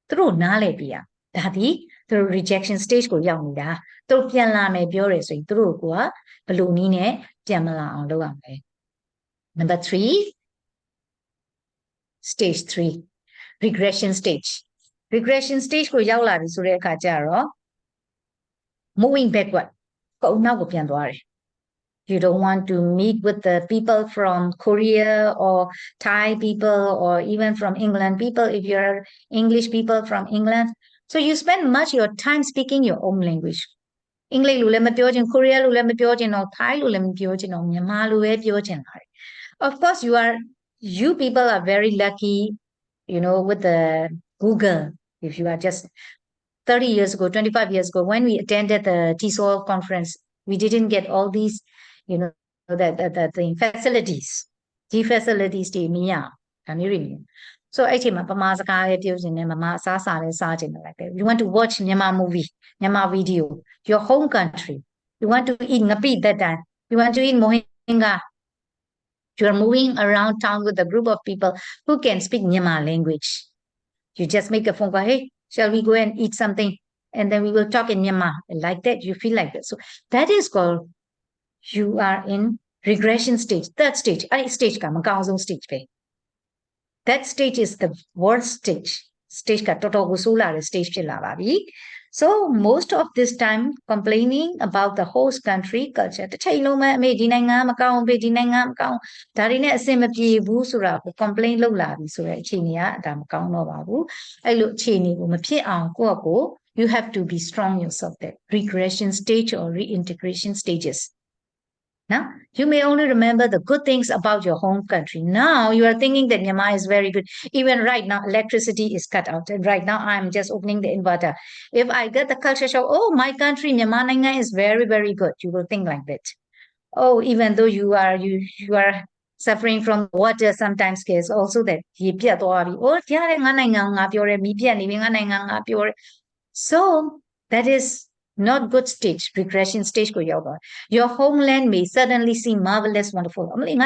သူတို့နားလည်ပြရဒါဒီသူတို့ rejection stage ကိုရောက်နေတာသူတို့ပြန်လာမယ်ပြောတယ်ဆိုရင်သူတို့ကဘယ်လိုနည်းနဲ့ပြန်မလာအောင်လုပ်ရမလဲ number 3 stage 3 regression stage ကိုရောက်လာပြီဆိုတဲ့အခါကျတော့ moving backward ကိုနောက်ကိုပြန်သွားတယ် you don't want to meet with the people from Korea or Thai people or even from England people if you're English people from England so you spend much your time speaking your own language အင်္ဂလိပ်လိုလည်းမပြောချင် Korea လိုလည်းမပြောချင်တော့ Thai လိုလည်းမပြောချင်တော့မြန်မာလိုပဲပြောချင်တာ of course you people are very lucky with the Google if you are just 30 years ago 25 years ago when we attended the TESOL conference we didn't get all these the facilities ဒီ facilities တွေမရဒါမျိုးတွေ so အဲ့ချိန်မှာပမာစကားလေးပြောချင်တယ်မမအစားစားလေးစားချင်တယ် like that you want to watch Myanmar movie Myanmar video your home country you want to eat ngapi that time you want to eat mohinga you are moving around town with a group of people who can speak Myanmar language you just make a phone call hey shall we go and eat something and then we will talk in Myanmar like that you feel like that so that is called you are in regression stage third stage အဲ့ stage ကမကောင်းဆုံး stage ပဲ that stage is the worst stage ကတော်တော်ကိုဆိုးလာတဲ့ stage ဖြစ်လာပါပြီ So most of this time complaining about the host country culture တစ်ချိန်လုံးပဲအမေဒီနိုင်ငံမကောင်းဘေဒီနိုင်ငံမကောင်းဒါတွေနဲ့အဆင်မပြေဘူးဆိုတာကို complain လုပ်လာပြီဆိုတဲ့အခြေအနေကဒါမကောင်းတော့ပါဘူးအဲ့လိုအခြေအနေကိုမဖြစ်အောင်ကိုယ့်အကို you have to be strong yourself that regression stage or reintegration stages. Now, you may only remember the good things about your home country. Now, you are thinking that Myanmar is very good. Even right now, electricity is cut out. And right now, I'm just opening the inverter. If I get the culture shock, oh, my country, Myanmar is very, very good. You will think like that. Oh, even though you are suffering from water sometimes case also that oh, so that is not good stage, regression stage ko yoga. Your homeland may suddenly seem marvelous, wonderful. Something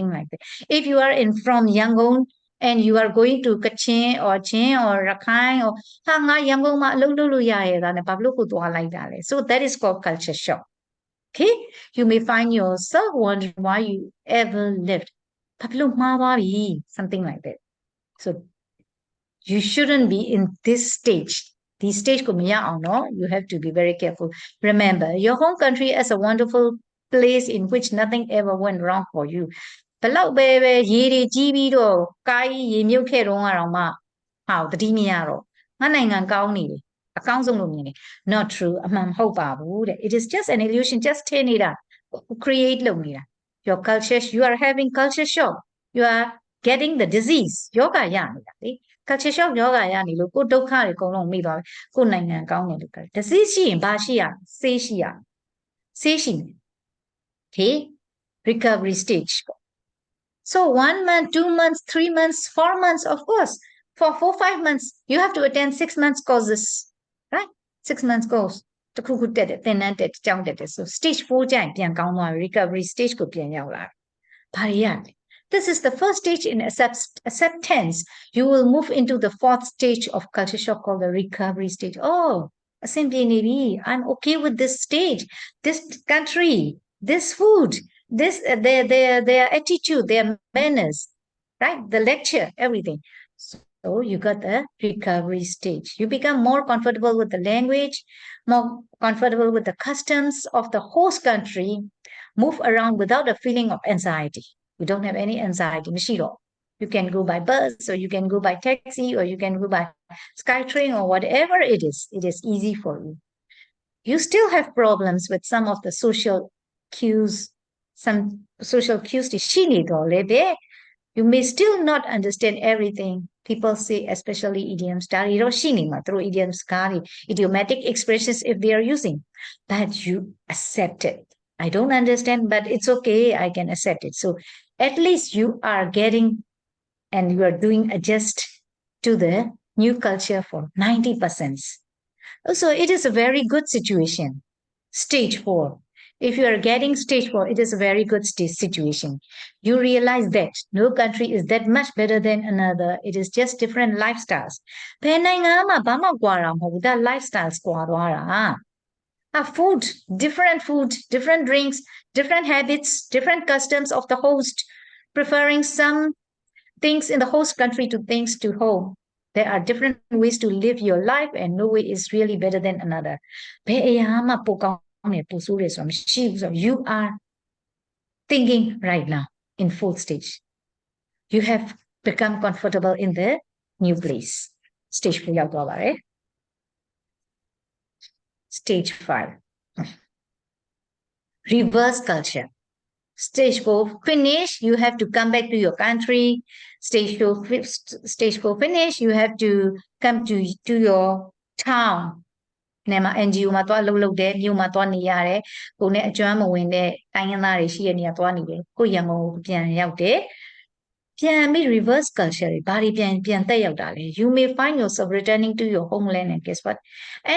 like that. If you are in from Yangon and you are going to Kachin or Rakhine or so that is called culture shock. Okay, you may find yourself wondering why you ever lived. Something like that. So you shouldn't be in this stage. This stage, you have to be very careful. Remember, your home country is a wonderful place in which nothing ever went wrong for you. How not true. It is just an illusion. Just turn it up. Create your culture. You are having culture shock. You are getting the disease. Yoga culture shock yoga ရနေလို့ကိုဒုက္ခတွေအကုန်လုံးမိသွားပြီကိုနိုင်ငံကောင်းတယ်လို့ပြောတယ် disease ရှိရင်ဘာရှိရဆေးရှိရဆေးရှိမယ် okay recovery stage so 1 month 2 months 3 months 4 months of course for 4-5 months you have to attend 6 months courses right 6 months course တခုခုတက်တယ်သင်တန်းတက်ကြောင်းတက်တယ် so stage 4 ကျရင်ပြန်ကောင်းသွားပြီ recovery stage ကိုပြန်ရောက်လာဘာတွေရလဲThis is the first stage in acceptance. You will move into the fourth stage of culture shock called the recovery stage. Oh, I'm okay with this stage, this country, this food, this their attitude, their manners, right? The lecture, everything. So you got the recovery stage. You become more comfortable with the language, more comfortable with the customs of the host country, move around without a feeling of anxiety. You don't have any anxiety. You can go by bus or you can go by taxi or you can go by SkyTrain or whatever it is. It is easy for you. You still have problems with some of the social cues. Some social cues. You may still not understand everything. People say, especially idioms, idioms, idiomatic expressions if they are using. But you accept it. I don't understand, but it's okay. I can accept it. So at least you are getting and you are doing adjust to the new culture for 90%. So it is a very good situation. Stage 4. If you are getting stage 4, it is a very good situation. You realize that no country is that much better than another. It is just different lifestyles. That lifestyles food, different drinks, different habits, different customs of the host, preferring some things in the host country to things to home. There are different ways to live your life and no way is really better than another. So you are thinking right now in full stage. You have become comfortable in the new place. Stage 4 Stage 5. Reverse culture. Stage 4 finish, you have to come back to your country. Stage 4 finish, you have to come to your town. NGO မှာသွားလုပ်တယ်မြို့မှာသွားနေရတယ်ကိုနဲ့အကျွမ်းမဝင်တဲ့တိုင်းရင်းသားတွေရှိတဲ့နေရာသွားနေတယ်ကိုရန်ကုန်ကိုပြန်ရောက်တယ်ပြန်ပြီး reverse culture တွေဘာတွေပြန်တက်ရောက်တာလဲ you may find yourself returning to your homeland and guess what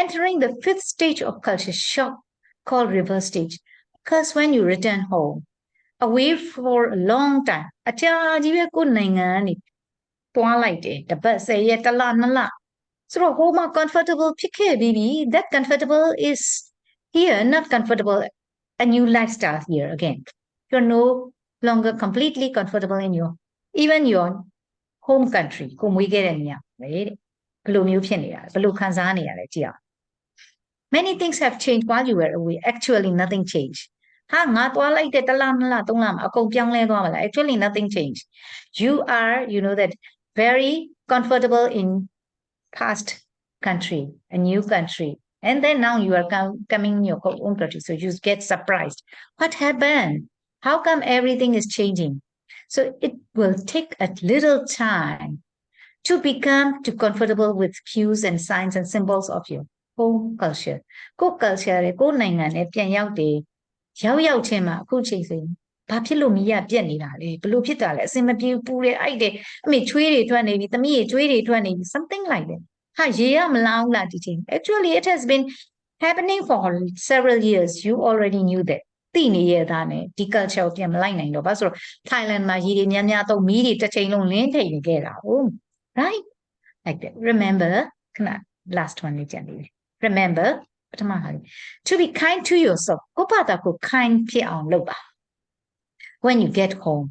entering the 5th stage of culture shock called reverse stage because when you return home away for a long time အကြာကြီးပဲကိုနိုင်ငံကနေတွားလိုက်တယ်တပတ်10ရက်တစ်လ2လSo home are comfortable baby. That comfortable is here, not comfortable. A new lifestyle here again. You're no longer completely comfortable in even your home country ကိုမွေးခဲ့တဲ့နေရာပဲတဲ့ဘယ်လိုမျိုးဖြစ်နေတာဘယ်လိုခံစားနေရလဲကြည့်အောင် Many things have changed while you were away actually nothing changed ဟာငါသွားလိုက်တဲ့တစ်လနှစ်လသုံးလမှာအကုန်ပြောင်းလဲသွားပါလား actually nothing changed you are you know that very comfortable in past country a new country and then now you are coming in your own country so you get surprised what happened how come everything is changing so it will take a little time to become too comfortable with cues and signs and symbols of your home culture ကို culture ကိုနိုင်ငံနဲ့ပြန်ရောက်တယ်ရောက်ချင်းမှာအခုချိန်ဆိုရင်ဘာဖြစ်လို့မီးရပြက်နေတာလဲဘလို့ဖြစ်တာလဲအစင်မပြေပူတယ်အိုက်တယ်အမေချွေးတွေထွက်နေပြီသမီးတွေချွေးတွေထွက်နေပြီ something like that ဟာရေရမလောင်းလားဒီချိန် actually it has been happening for several years you already knew that သိနေရတာနဲ့ဒီ culture ကိုပြန်မလိုက်နိုင်တော့ဘာဆိုတော့ Thailand မှာရေတွေများများတော့မီးတွေတစ်ချိန်လုံးလင်းထိန်နေခဲ့တာဟုတ် right like that remember ခဏ last one လေးကြံနေတယ် remember ပထမဟာလေး to be kind to yourself ကိုယ့်ဘာသာကို kind ဖြစ်အောင်လုပ်ပါ when you get home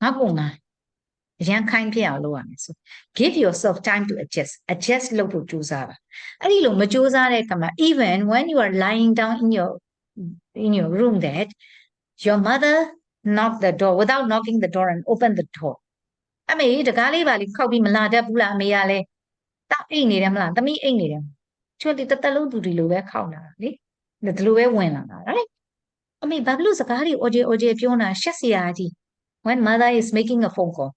ငါ့ကိုငါအရန် kind ဖြစ်အောင်လုပ်ရမယ်ဆို give yourself time to adjust လုပ်ဖို့ကြိုးစားပါအဲ့ဒီလိုမကြိုးစားတဲ့အခါမှာ even when you are lying down in your room that your mother knock the door without knocking the door and open the door အမေတကားလေးပါလေးခောက်ပြီးမလာတတ်ဘူးလားအမေကလည်းတောက်အိတ်နေတယ်မလားသမီးအိတ်နေတယ်ချွတ်တစ်သက်လုံးသူဒီလိုပဲခောက်လာတာလေဒီလိုပဲဝင်လာတာ right အမေဘာဖြစ်လို့စကားတွေ OJ ပြောနေတာရှက်စရာကြီး when mother is making a phone call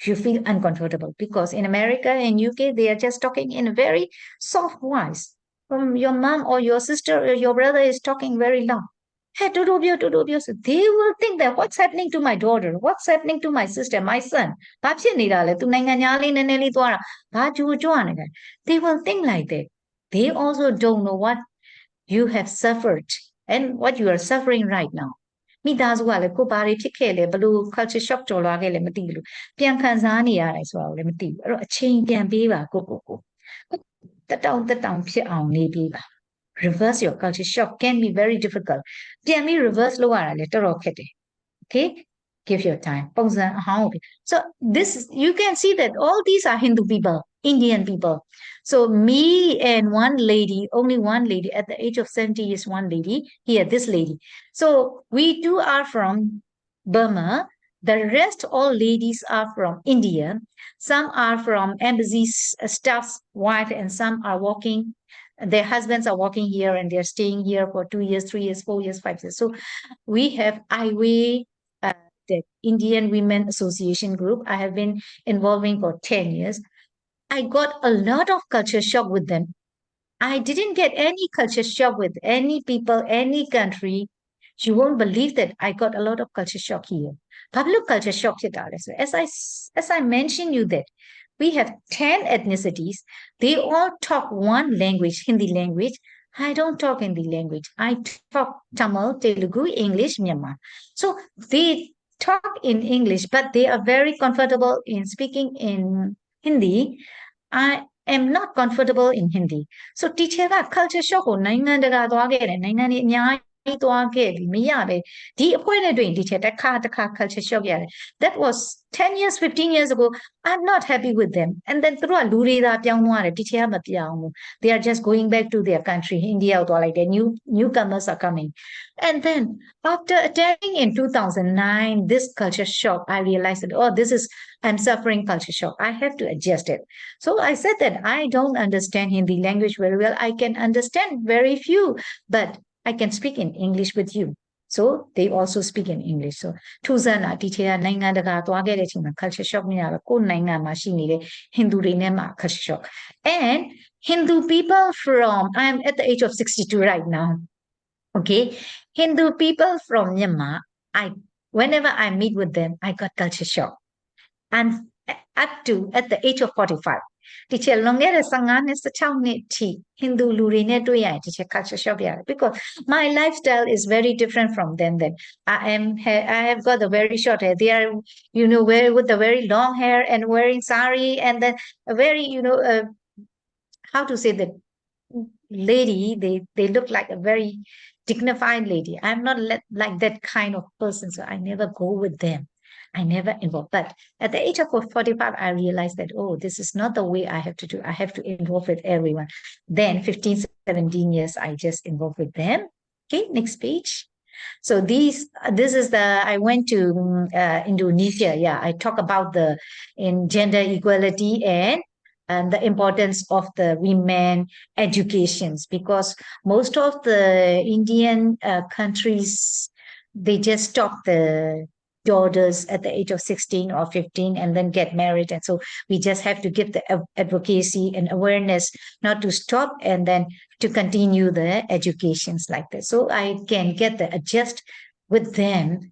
you feel uncomfortable because in America and UK they are just talking in a very soft voice your mom or your sister or your brother is talking very loud hey do so they will think that what's happening to my daughter what's happening to my sister my son ဘာဖြစ်နေတာလဲသူနိုင်ငံသားလေးနည်းနည်းလေးသွားတာဘာကြိုးကြွနေတယ် they will think like that they also don't know what you have suffered and what you are suffering right now မိသားစုကလည်းကိုဘာတွေဖြစ်ခဲ့လဲဘလို့ culture shock ကြော်လွားခဲ့လဲမသိဘူးပြန်ခံစားနေရတယ်ဆိုတာကိုလည်းမသိဘူးအဲ့တော့အချိန်ပြန်ပေးပါကိုတက်တောင်ဖြစ်အောင်နေပေးပါ reverse your culture shock can be very difficult ပြန်ပြီး reverse လုပ်ရတာလည်းတော်တော်ခက်တယ် okay give your time ပုံစံအဟောင်းကို so this you can see that all these are Hindu people Indian people so me and one lady only one lady at the age of 70 is one lady here this lady so we two are from Burma the rest all ladies are from India some are from embassy staff's wife and some are working their husbands are working here and they're staying here for 2 years 3 years 4 years 5 years so we have IWay the Indian Women Association group I have been involving for 10 years I got a lot of culture shock with them I didn't get any culture shock with any people any country you won't believe that I got a lot of culture shock here public culture shock so as I mentioned you that we have 10 ethnicities they all talk one language Hindi language I don't talk Hindi language I talk Tamil Telugu English Myanmar so they talk in English but they are very comfortable in speaking in Hindi I am not comfortable in Hindi so teacher က culture shock ကိုနိုင်ငံတကာသွားခဲ့တယ်နိုင်ငံတွေအများကြီးသွားခဲ့ပြီမရပဲဒီအဖွဲ့နဲ့တွေ့ရင် teacher တစ်ခါ culture shock ရတယ် that was 10 years 15 years ago I'm not happy with them and then သူတို့ကလူတွေသာပြောင်းသွားတယ် teacher ကမပြောင်းဘူး they are just going back to their country India ကိုသွားလိုက်တယ် newcomers are coming and then after attending in 2009 this culture shock I realized that oh this is I'm suffering culture shock I have to adjust it so I said that I don't understand Hindi language very well I can understand very few but I can speak in English with you so they also speak in English so ထူးဆန်းတာဒီထဲကနိုင်ငံတကာသွားခဲ့တဲ့အချိန်မှာ culture shock မရပဲကိုယ်နိုင်ငံမှာရှိနေတဲ့ Hindu တွေနဲ့မှာ culture shock and Hindu people from I'm at the age of 62 right now okay Hindu people from Myanmar whenever I meet with them I got culture shock and up to at the age of 45ဒီချက်လွန်ခဲ့တဲ့15နှစ်16နှစ်ထိ Hindu လူတွေနဲ့တွေ့ရရင်ဒီချက် culture shock ရတယ် because my lifestyle is very different from them that I have got the very short hair they are you know with the very long hair and wearing sari and then a very you know how to say that lady they look like a very dignified lady I'm not like that kind of person so I never go with them I never involved. But at the age of 45, I realized that, oh, this is not the way I have to do. I have to involve with everyone. Then 15, 17 years, I just involved with them. Okay, next page. So this is I went to Indonesia. Yeah, I talk about in gender equality and the importance of the women educations, because most of the Indian countries, they just stop the daughters at the age of 16 or 15 and then get married. And so we just have to give the advocacy and awareness not to stop and then to continue the educations like this. So I can get the adjust with them.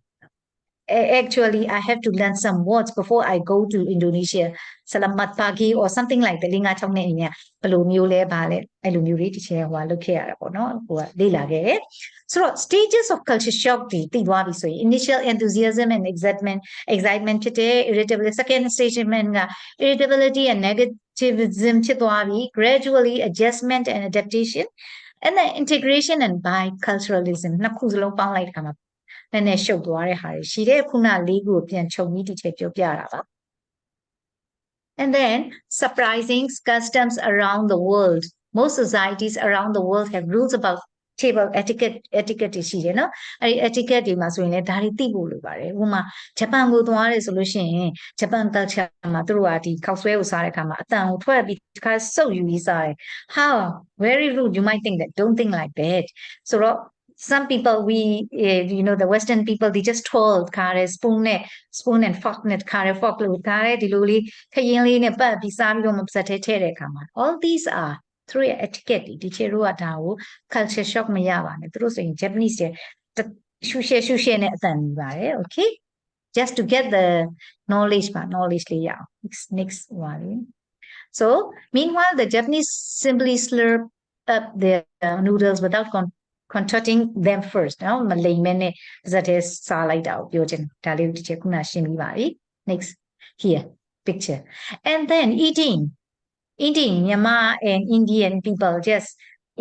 Actually, I have to learn some words before I go to Indonesia. Salamat pagi or something like that. 5 6နှစ်အင်းဘယ်လိုမျိုးလဲပါလဲအဲ့လိုမျိုးလေးတစ်ချက်ဟိုလုပ်ခဲ့ရတာပေါ့နော်ဟိုကလေ့လာခဲ့တယ်ဆိုတော့ stages of culture shock တွေသိသွားပြီဆိုရင် initial enthusiasm and excitement ဖြစ်တဲ့ irritability second stage က irritability and negativism ဖြစ်သွားပြီ gradually adjustment and adaptation and then integration and biculturalism နှစ်ခုစလုံးပေါင်းလိုက်တာမှာနည်းနည်းရှုပ်သွားတဲ့ဟာတွေရှိတယ်ခုနလေးခုကိုပြန်ခြုံပြီးတစ်ချက်ပြောပြတာပါ And then surprising customs around the world. Most societies around the world have rules about table etiquette ရှိတယ်နော်အဲ့ဒီ etiquette တွေမှာဆိုရင်လည်းဒါတွေသိဖို့လိုပါတယ်ဥပမာဂျပန်ကိုသွားရဲဆိုလို့ရှိရင်ဂျပန် culture မှာသူတို့ကဒီခောက်ဆွဲကိုစားတဲ့အခါမှာအတန်ကိုထွက်ပြီးတစ်ခါစုပ်ယူပြီးစားတယ် how very rude you might think that don't think like that so some people the Western people they just told ခါရဲ spoon and fork နဲ့ခါရဲ fork လို့ခါရဲဒီလိုလေးခရင်လေးနဲ့ပတ်ပြီးစားပြီးတော့မစက်ထဲထည့်တဲ့အခါမှာ all these are through etiquette ဒီချေတို့ကဒါကို culture shock မရပါနဲ့သူတို့ဆိုရင် Japanese ရဲ့ရှုရှဲနဲ့အတန်နေပါတယ် okay just to get the knowledge ပါ knowledge လေးရအောင် next one so meanwhile the Japanese simply slurp up their noodles without contorting them first နော်မလိမ်မဲနဲ့ဇက်ထဲစားလိုက်တာကိုပြောချင်ဒါလေးတစ်ချက်ခုနရှင်းပြီးပါပြီ next here picture and then eating Myanmar and Indian people just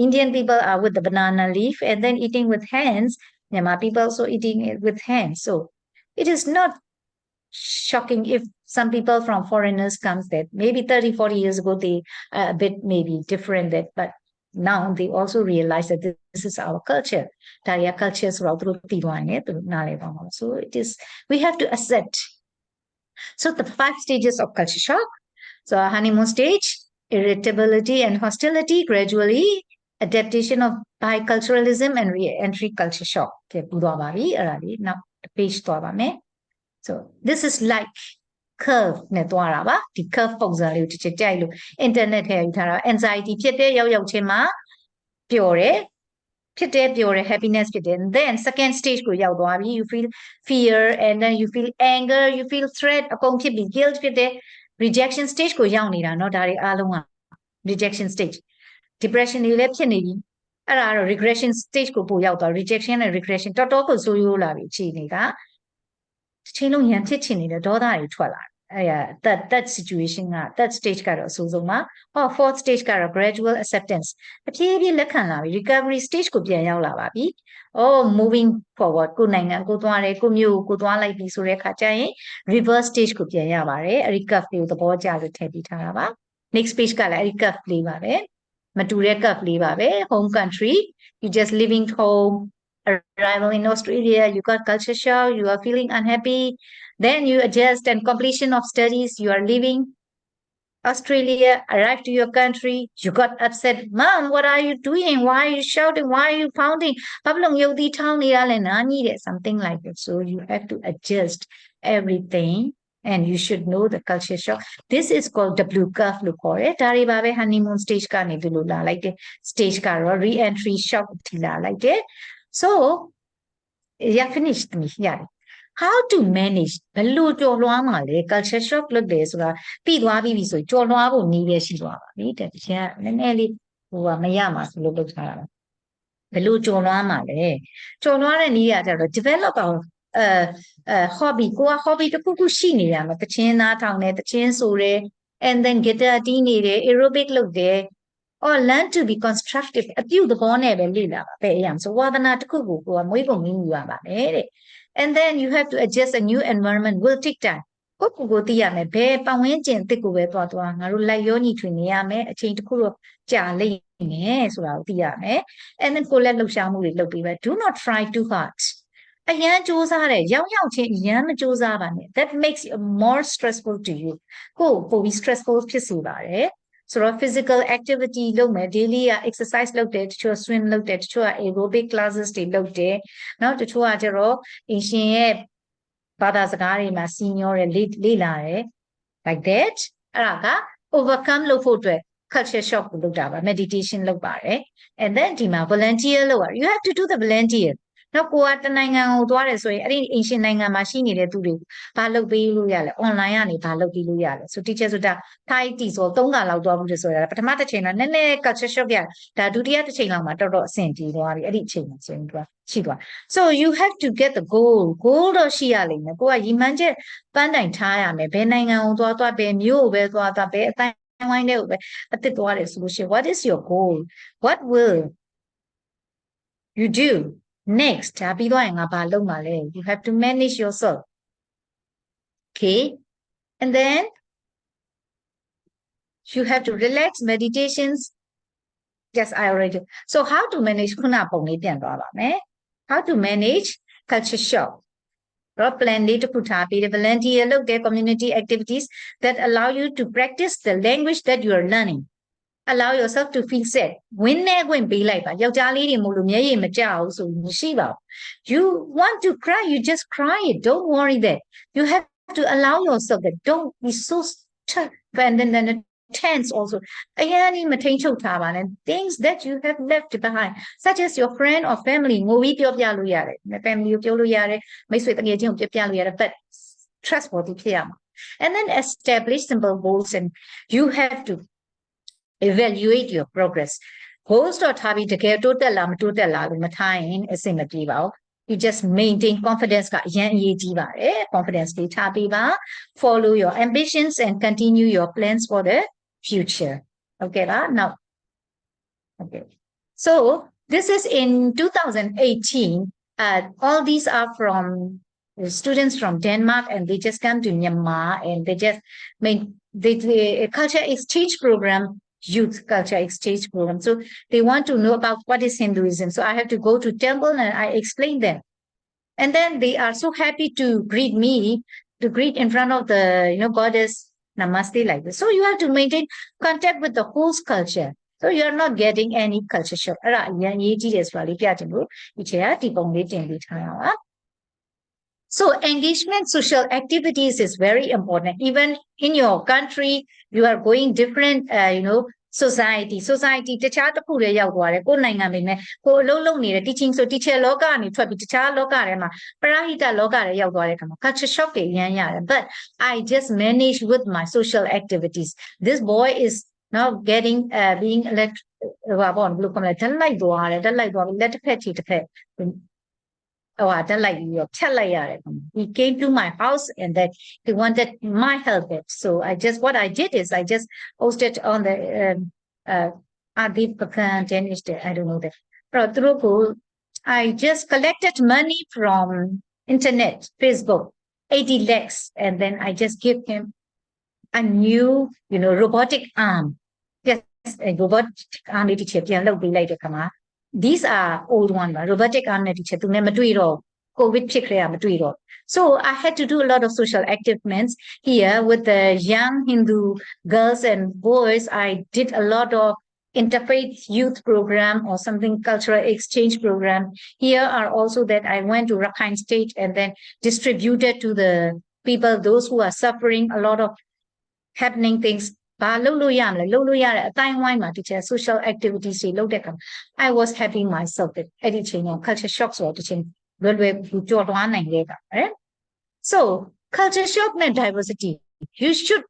Indian people are with the banana leaf and then eating with hands Myanmar people also eating it with hands so it is not shocking if some people from foreigners comes that maybe 30-40 years ago they are a bit maybe different that but now they also realize that this is our culture. Daria culture is so it is we have to accept. So the 5 stages of culture shock. So honeymoon stage, irritability and hostility, gradually adaptation of biculturalism and re-entry culture shock. Now page so this is like curve နဲ့တွားတာပါဒီ curve ပုံစံလေးကိုတစ်ချက်ကြိုက်လို့ internet ထဲယူထားတာ anxiety ဖြစ်တဲ့ရောက်ချင်းမှာပျော်တယ်ဖြစ်တဲ့ပျော်တယ် happiness ဖြစ်တယ် then second stage ကိုရောက်သွားပြီ you feel fear and then you feel anger you feel threat အကုန်ဖြစ်ပြီး guilt ဖြစ်တဲ့ rejection stage ကိုရောက်နေတာเนาะဒါတွေအားလုံးက rejection stage depression တွေလည်းဖြစ်နေပြီအဲ့ဒါကတော့ regression stage ကိုပို့ရောက်သွား rejection နဲ့ regression တော်တော်ကိုဆိုးရိုးလာပြီအခြေအနေကချင်းလုံးရန်ဖြစ်ချင်နေတဲ့ဒေါသတွေထွက်လာthat situation က that stage ကတော့အဆိုးဆုံးပါ fourth stage ကတော့ gradual acceptance အပြေးပြေးလက်ခံလာပြီ recovery stage ကိုပြန်ရောက်လာပါပြီ moving forward ကိုနိုင်ငံကိုသွားတယ်ကိုမျိုးကိုသွားလိုက်ပြီဆိုတဲ့အခါကျရင် reverse stage ကိုပြန်ရပါတယ်အဲ့ဒီ curve လေးကိုသဘောကျလို့ထည့်ပြီးထားတာပါ next page ကလည်းအဲ့ဒီ curve လေးပါပဲမတူတဲ့ curve လေးပါပဲ home country you just living home arrival in Australia, you got culture shock, you are feeling unhappy, then you adjust and completion of studies, you are leaving Australia, arrive to your country, you got upset, Mom, what are you doing? Why are you shouting? Why are you pounding? Something like that. So you have to adjust everything and you should know the culture shock. This is called the blue curve look for it. Honeymoon stage like the stage re-entry shock like that. So, yeah, finished me. Yeah. How to manage? Culture shock look this. So, develop our hobby. Hobby to and then get a teenage aerobic look there. or learn to be constructive. And then you have to adjust a new environment will take time. ကိုယ့်ကိုယ်ကိုသိရမယ်ဘယ်ပတ်ဝန်းကျင်အသစ်ကိုပဲသွားငါတို့လိုက်ရောညီထွေနေရမယ်အချိန်တစ်ခုတော့ကြာလိမ့်မယ်ဆိုတာကိုသိရမယ် and then ကိုယ်လက်လှုပ်ရှားမှုတွေလုပ်ပေးပဲ do not try too hard အရန်စူးစမ်းတယ်ရောက်ချင်းအရန်မစူးစမ်းပါနဲ့ that makes it more stressful to you ကိုယ်ပိုပြီး stressful ဖြစ်စေပါတယ် ဆိုတော့ physical activity လုပ်မယ် daily exercise လုပ်တယ်တချို့ swim လုပ်တယ်တချို့ aerobic classes တွေလုပ်တယ်เนาะတချို့ကကျတော့အင်ရှင်ရဲ့ဘာသာစကားတွေမှာ senior တွေလေ့လာတယ် like that အဲ့ဒါက overcome လုပ်ဖို့အတွက် culture shock ကိုလုပ်တာပါ meditation လုပ်ပါတယ် and then ဒီမှာ volunteer လုပ်ရ you have to do the volunteer နောက်ကိုကတနိုင်ငံကိုသွားတယ်ဆိုရင်အဲ့ဒီအင်ရှင်နိုင်ငံမှာရှိနေတဲ့သူတွေဘာလုပ်ပေးလို့ရလဲ online ကနေဘာလုပ်ပေးလို့ရလဲ so teacher ဆိုတာ Thai တီဆို3ခါလောက်သွားဘူးလို့ဆိုရတာပထမတစ်ချိန်တော့နည်းနည်း culture shock ရဒါဒုတိယတစ်ချိန်လောက်မှာတော်တော်အဆင်ပြေသွားပြီအဲ့ဒီအချိန်မှာဆိုရင်သူကရှိသွား so you have to get the goal တော့ရှိရလိမ့်မယ်ကိုကရည်မှန်းချက်ပန်းတိုင်ထားရမယ်ဘယ်နိုင်ငံကိုသွားဘယ်မြို့ကိုပဲသွားဘယ်အတိုင်းဝိုင်းတဲ့ကိုပဲအသစ်သွားတယ်ဆိုလို့ရှိရင် what is your goal what will you do next ဒါပြီးသွားရင်ငါဘာလုပ်မှာလဲ you have to manage yourself okay and then you have to relax meditations yes I already so how to manage ခုနပုံလေးပြန်သွားပါမယ် how to manage culture shock plan လေးတစ်ခုထားပြီး volunteer လုပ်တဲ့ community activities that allow you to practice the language that you are learning allow yourself to feel sad ဝင်းနေခွင့်ပေးလိုက်ပါယောက်ျားလေးတွေမို့လို့မျက်ရည်မကျအောင်ဆိုမရှိပါဘူး you want to cry you just cry it don't worry that you have to allow yourself that don't be so tough and then tense also အရင်ကမထိန်ချုပ်ထားပါနဲ့ things that you have left behind such as your friend or family ငိုပြီးပြောပြလို့ရတယ် family ကိုပြောလို့ရတယ်မိတ်ဆွေတငယ်ချင်းကိုပြောပြလို့ရတယ် but trustworthy ဖြစ်ရမှာ and then establish simple goals and you have to evaluate your progress goals တော့ထားပြီးတကယ်တိုးတက်လားမတိုးတက်လားလို့မထားရင်အဆင်မပြေပါဘူး you just maintain confidence ကအရင်အရေးကြီးပါတယ် confidence လေးထားပြီးပါ follow your ambitions and continue your plans for the future okay now okay so this is in 2018 all these are from students from Denmark and they just come to Myanmar and they just made the culture exchange program youth culture exchange program so they want to know about what is Hinduism so I have to go to temple and I explain them and then they are so happy to greet me to greet in front of the goddess namaste like this so you have to maintain contact with the host culture so you are not getting any culture shock အဲ့ဒါအရင်ရေးကြည့်တယ်ဆိုတာလေးပြချင်လို့ဒီချိန်ကဒီပုံလေးတင်ပေးထားတာပါ so engagement social activities is very important even in your country you are going different society တခြားတစ်ခုတည်းရောက်သွားတယ်ကိုယ်နိုင်ငံပဲနဲ့ကိုယ်အလုပ်လုပ်နေတဲ့ teaching ဆို teacher လောကကနေထွက်ပြီးတခြားလောကထဲမှာပရဟိတလောကထဲရောက်သွားတဲ့အခါမှာ culture shock တွေရမ်းရတယ် but I just manage with my social activities this boy is now getting beingဘာပေါ့ဘယ်လိုခေါ်မလဲတက်လိုက်သွားတယ်လက်တစ်ဖက်ခြေတစ်ဖက်တက်လိုက်ပြီးတော့ဖြတ်လိုက်ရတယ် he came to my house and that he wanted my help so what I did is I just posted on the Adib Pakan Danish I don't know that I just collected money from internet Facebook 80 lakhs and then I just give him a new robotic arm yes a robotic arm လေးတစ်ချက်ပြန်လုပ်ပေးလိုက်တဲ့ခါမှာthese are old one robotic arm နဲ့ဒီချက်သူနဲ့မတွေ့တော့ COVID ဖြစ်ခဲ့ရမတွေ့တော့ so I had to do a lot of social activities here with the young Hindu girls and boys I did a lot of interfaith youth program or something cultural exchange program here are also that I went to Rakhine State and then distributed to the people those who are suffering a lot of happening thingsဘာလုပ်လို့ရမလဲလုပ်လို့ရတဲ့အတိုင်းဝိုင်းမှာ teacher social activities တွေလုပ်တဲ့အခါ I was happy myself that အဲ့ဒီချိန်က culture shock ဆိုတော့တချိန်လွယ်လွယ်ကြော်လွှားနိုင်ခဲ့တာပဲ so culture shock နဲ့ diversity you should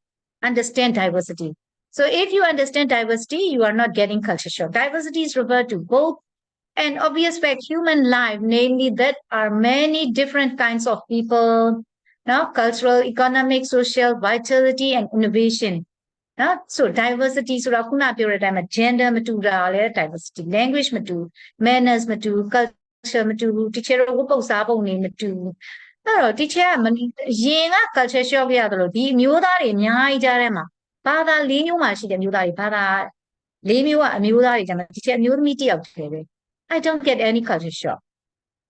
understand diversity so if you understand diversity you are not getting culture shock diversity is referred to both an obvious fact human life namely that are many different kinds of people now cultural economic social vitality and innovation နော် so diversity ဆိုတာခုနပြောတဲ့အတိုင်းမှာ gender မတူတာလည်း diversity language မတူ manners မတူ culture မတူဘူး teacher တို့ဝတ်ပုံစားပုံတွေမတူဘူးအဲ့တော့ teacher ကရင်က culture shock ရတယ်လို့ဒီအမျိုးသားတွေအများကြီးကြားထဲမှာဘာသာ၄မျိုးမှရှိတယ်အမျိုးသားတွေဘာသာ၄မျိုးကအမျိုးသားတွေကျမှ teacher အမျိုးသမီးတစ်ယောက်တည်းပဲ I don't get any culture shock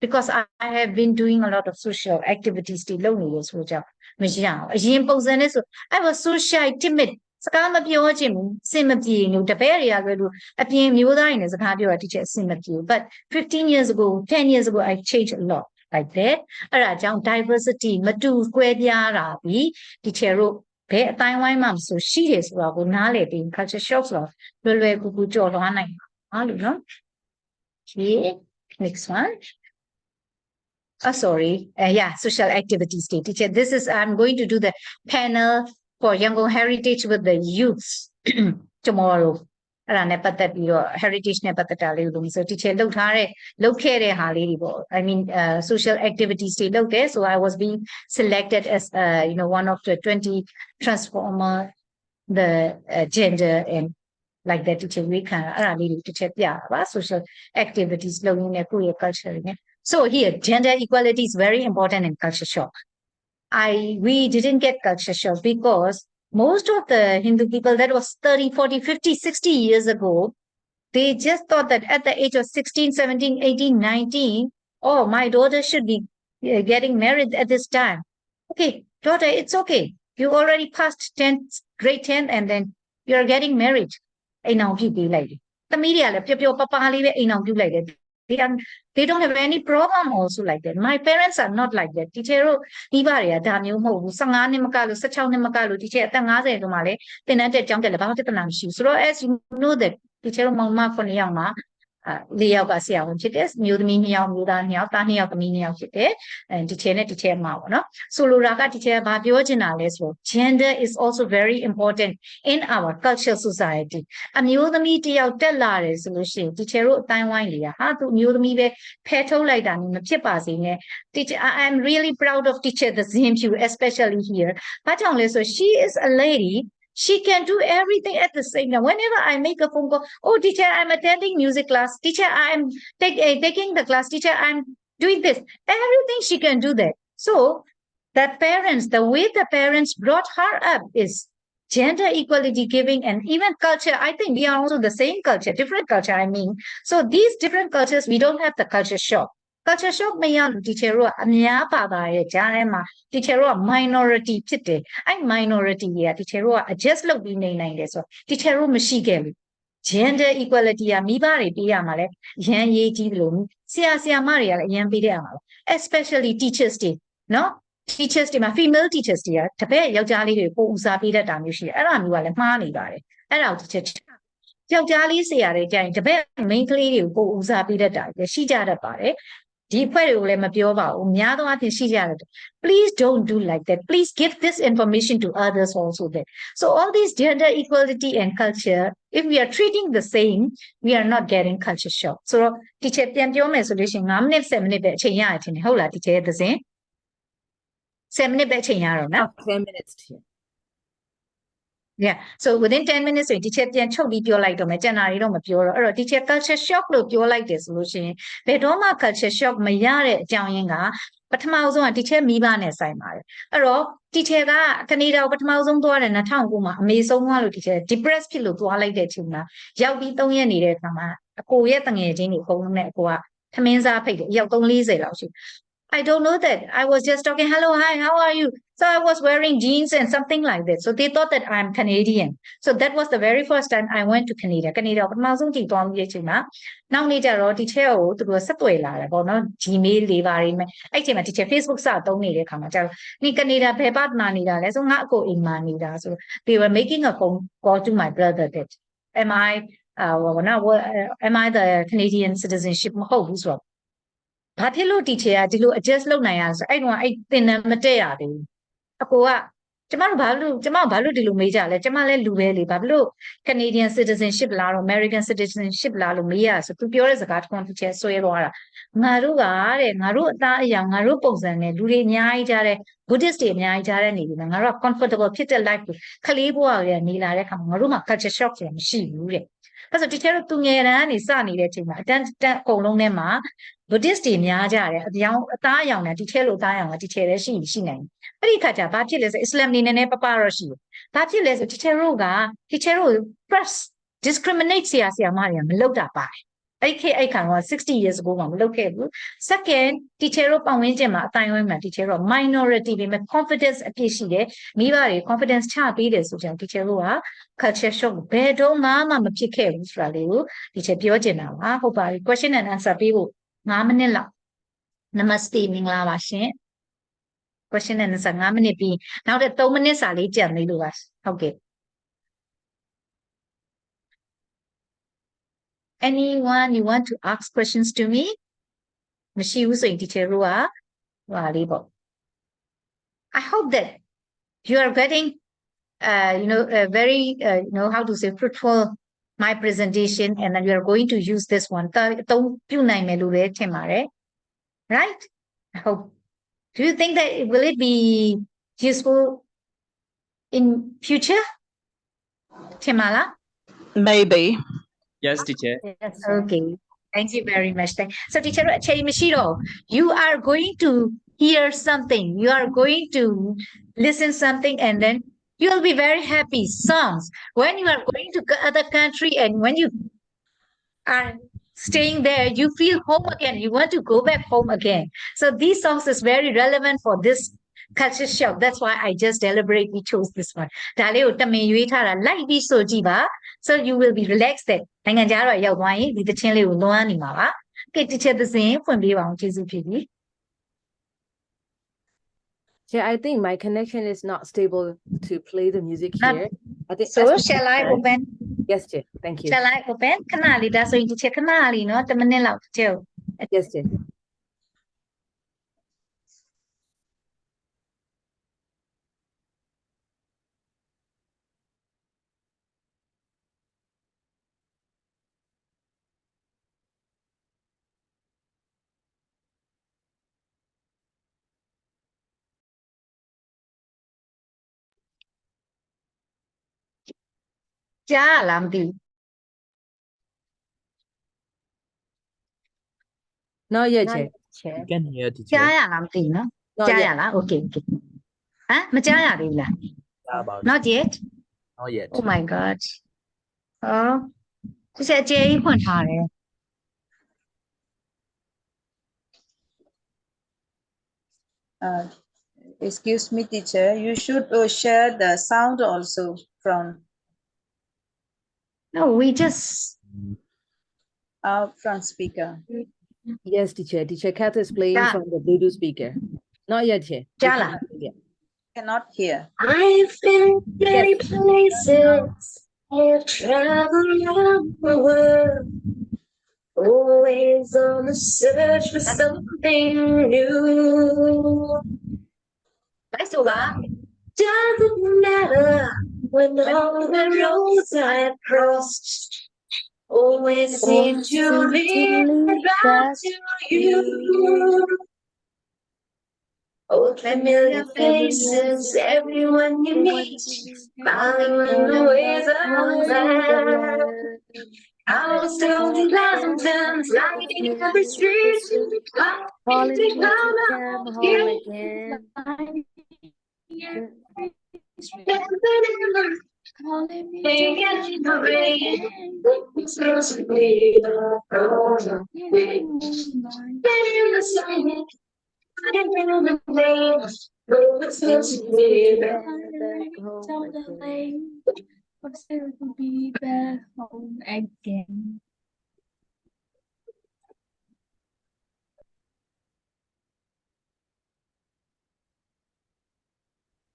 because I have been doing a lot of social activities တွေလုပ်နေလို့ဆိုကြမရအောင်အရင်ပုံစံနဲ့ဆို I was so shy timid စကားမပြောချင်ဘူးအဆင်မပြေဘူးတပည့်တွေကလည်းလို့အပြင်မျိုးသားတွေနဲ့စကားပြောတာ teacher အဆင်မပြေဘူး but 15 years ago 10 years ago I changed a lot like that အဲ့ဒါကြောင့် diversity မတူကွဲပြားတာပြီး teacher တို့ဘယ်အတိုင်းဝိုင်းမှမဆိုရှိတယ်ဆိုတော့ကိုနားလည်ပြီး culture shock ဆိုတော့လွယ်ကူကူကြော်လွှားနိုင်ပါလို့နော် okay next one sorry yeah social activities day teacher this is I'm going to do the panel for Yangon heritage with the youths tomorrow အဲ့ဒါနဲ့ပတ်သက်ပြီးတော့ heritage နဲ့ပတ်သက်တာလေးလို့ဆို teacher လုပ်ခဲ့တဲ့ဟာလေးတွေပေါ့ I mean social activities တွေလုပ်တယ် so I was being selected as one of the 20 transformer the gender and like that teacher ဝေးခံအဲ့ဒါလေးတွေ teacher ပြတာပါ social activities လုပ်ရင်းနဲ့ကိုယ့်ရဲ့ culture တွေနဲ့ so here gender equality is very important in culture shock we didn't get culture shock because most of the Hindu people that was 30, 40, 50, 60 years ago, they just thought that at the age of 16, 17, 18, 19, oh, my daughter should be getting married at this time. Okay, daughter, it's okay. You already passed 10th, grade 10, and then you're getting married. The media, they don't have any problem also like that. My parents are not like that. Teacher ဒီပါတွေကဒါမျိုးမဟုတ်ဘူး15နှစ်မကလို့16နှစ်မကလို့ teacher အသက်50ကျော်မှလည်းသင်တန်းတက်ကျောင်းတက်လည်းဘာမှပြဿနာမရှိဘူးဆိုတော့ as you know that teacher မောင်မ9ယောက်မှာ4ယောက်ကဆရာဝန်ဖြစ်တယ်မျိုးသမီး2ယောက်မျိုးသား2ယောက်သား2ယောက်သမီး2ယောက်ဖြစ်တယ်teacher နဲ့ teacher မှာပေါ့နော်ဆိုလိုတာက teacher ဘာပြောချင်တာလဲဆိုတော့ gender is also very important in our cultural society အမျိုးသမီးတစ်ယောက်တက်လာတယ်ဆိုလို့ရှိရင် teacher တို့အတိုင်းဝိုင်းလေးဟာသူအမျိုးသမီးပဲဖဲထုတ်လိုက်တာမျိုးမဖြစ်ပါစေနဲ့ teacher I am really proud of teacher the Zimpyu especially here ဘာကြောင့်လဲဆို she is a lady she can do everything at the same time. Whenever I make a phone call, oh, teacher, I'm attending music class. Teacher, I'm taking the class. Teacher, I'm doing this. Everything she can do that. So the way the parents brought her up is gender equality giving and even culture. I think we are also the same culture, different culture, I mean. So these different cultures, we don't have the culture shock. Culture shock မရလို့ teacher တို့ကအများပါတာရဲ့ကြားထဲမှာ teacher တို့က minority ဖြစ်တယ်အဲ့ minority တွေက teacher တို့က adjust လုပ်ပြီးနေနိုင်တယ်ဆိုတော့ teacher တို့မရှိခဲ့ဘူး gender equality ကမိဘတွေပေးရမှာလဲရန်ရေးကြီးတယ်လို့ဆရာမတွေကလည်းအရန်ပေးတဲ့ရမှာ especially teachers တွေနော် teachers တွေမှာ female teachers တွေကတပည့်ယောက်ျားလေးတွေပို့ဦးစားပေးတတ်တာမျိုးရှိတယ်အဲ့ဒါမျိုးကလည်းမှားနေပါတယ်အဲ့ဒါကို teacher ယောက်ျားလေးဆရာတွေကြရင်တပည့် main ကလေးတွေကိုပို့ဦးစားပေးတတ်တာရှိကြတတ်ပါတယ်ဒီဖွဲ့တွေကိုလည်းမပြောပါဘူးများသောအားဖြင့်ရှိကြတယ် please don't do like that please give this information to others also there so all these gender equality and culture if we are treating the same we are not getting culture shock so teacher ပြန်ပြောမယ်ဆိုလို့ရှိရင်9မိနစ်10မိနစ်ပဲအချိန်ရရချင်းဟုတ်လား teacher ရဲ့သစဉ်10မိနစ်ပဲအချိန်ရတော့နော်10 minutes Yeah, so within 10 minutes ဆို teacher ပြန်ချုပ်ပြီးပြောလိုက်တော့မယ်ကျန်တာတွေတော့မပြောတော့အဲ့တော့ teacher culture shock လို့ပြောလိုက်တယ်ဆိုလို့ရှိရင်ဘယ်တော့မှ culture shock မရတဲ့အကြောင်းရင်းကပထမဆုံးက teacher မိဘနဲ့ဆိုင်ပါတယ်အဲ့တော့ teacher ကကနေဒါကိုပထမဆုံးသွားတယ်2009မှာအမေဆုံးသွားလို့ teacher depress ဖြစ်လို့သွားလိုက်တဲ့အချိန်မှာရောက်ပြီး3ရက်နေတဲ့အခါမှာအကိုရဲ့တငယ်ချင်းတွေအကုန်လုံးနဲ့အကိုကထမင်းစားဖိတ်တယ်ရောက်340လောက်ရှိ I don't know that. I was just talking, hello, hi, how are you? So I was wearing jeans and something like that. So they thought that I'm Canadian. So that was the very first time I went to Canada. Canada, but now some people don't get now later on, teacher, to do a subway ladder, or not Gmail, live. I came teacher Facebook, so don't need a come. Ni Canada, Pepat Manida, let's not go in Manida. So they were making a phone call to my brother that am I the Canadian citizenship? Well, ဘာဖြစ်လို့ teacher ကဒီလို adjust လုပ်နိုင်ရဆိုအဲ့တော့အဲ့သင်တန်းမတက်ရသေးဘူးအကိုက ကျမတို့ဘာလို့ဒီလိုမေးကြလဲကျမလည်းလူပဲလေဘာလို့ Canadian citizenship လားတော့ American citizenship လားလို့မေးရဆိုသူပြောတဲ့စကားတစ်ခုတစ်ချက်ဆွဲသွားတာငါတို့ကတဲ့ငါတို့အသားအရာငါတို့ပုံစံနဲ့လူတွေအများကြီးကြားတဲ့ Buddhist တွေအများကြီးကြားတဲ့နေပြီငါတို့က comfortable ဖြစ်တဲ့ life ကိုခလေးဘဝကနေလာတဲ့အခါမှာငါတို့မှာ culture shock ဆိုတာမရှိဘူးတဲ့အဲ့ဆိုတကယ်တော့သူငယ်တန်းကနေစနေတဲ့အချိန်မှာအတန်းအကုန်လုံးထဲမှာ Buddhist တွေများကြတယ်အသားအရောင်နဲ့ဒီထဲလိုအသားအရောင်ကဒီထဲတည်းရှိနိုင်အဲ့ဒီခါကျဘာဖြစ်လဲဆိုအစ္စလာမ်နေနဲ့ပပတော့ရှိတယ်ဘာဖြစ်လဲဆို teacher တို့ press discriminate ဆရာမတွေကမလုပ်တာပါတယ်အဲ့ခါတော့60 years ago မှာမလုပ်ခဲ့ဘူး second teacher တို့ပတ်ဝန်းကျင်မှာအတိုင်းဝိုင်းမှာ teacher တို့ minority ပဲ confidence အပြည့်ရှိတယ်မိဘတွေ confidence ချပေးတယ်ဆိုကြ teacher တို့က culture shock ဘယ်တော့မှမဖြစ်ခဲ့ဘူးဆိုတာလေးကို teacher ပြောချင်တာပါဟုတ်ပါပြီ question and answer ပေးဖို့5မိနစ်လောက် Namaste မင်္ဂလာပါရှင် question and answer 5မိနစ်ပြီးနောက်တဲ့3မိနစ်စာလေးကြံသေးလို့ပါဟုတ်ကဲ့ anyone you want to ask questions to me မရှိဘူးဆိုရင် teacher တို့ကဟာလေးပေါ့ I hope that you are getting very how to say fruitful my presentation and then you are going to use this one သုံးပြုနိုင်မယ်လို့လည်းထင်ပါတယ် right I hope do you think that will it be useful in future ထင်ပါလား Maybe. Yes, teacher. Yes, okay. Thank you very much. So, teacher, you are going to hear something. You are going to listen something, and then you will be very happy. Songs. When you are going to other country, and when you are staying there, you feel home again. You want to go back home again. So, these songs is very relevant for this culture shock. That's why I just deliberately chose this one. So you will be relaxed that. နိုင်ငံခြားတော့ရောက်သွားရင်ဒီသချင်းလေးကိုလွှမ်းနေမှာပါ။ကဲ teacher သစဉ်ဖွင့်ပေးပါအောင်ကျေးဇူးဖြစ်ပြီ Yeah, I think my connection is not stable to play the music here. I think So shall I open? Yes, Chair. Thank you. Shall I open? ခဏလေးဒါဆိုရင် teacher ခဏလေးနော်10မိနစ်လောက် teacher Yes, Chair. ။ကြားလားမသိဘူး Not yet, Chair. You can hear ။ကြား teacher. ရလားမသိဘူးနော် Not ကြားရ yet. လား Okay okay ။ဟမ်မကြားရသေးဘူးလား How about Not yet. not yet? Oh my god. ဟော teacher အကျယ်ကြီးဖွင့်ထားတယ် Excuse me, teacher. You should share the sound also from No, we just from speaker. Yes, teacher. Teacher Kat is playing Yeah. from the Bluetooth speaker. Not yet, Chair. We Jala. cannot hear yet. Cannot hear. I've been many places, I've traveled around the world, always on the search for something new. လိုက်ဆိုပါ Doesn't matter when all the roads I've crossed always seem to lead back to you. Oh, familiar faces, everyone you meet, smiling when the ways are there. I'll still be lanterns lighting every street, Calling to me to come come out home here. again. Calling me in the rain, it's supposed to be the problem. In the sun, in the rain, it's supposed to be the will be back home again.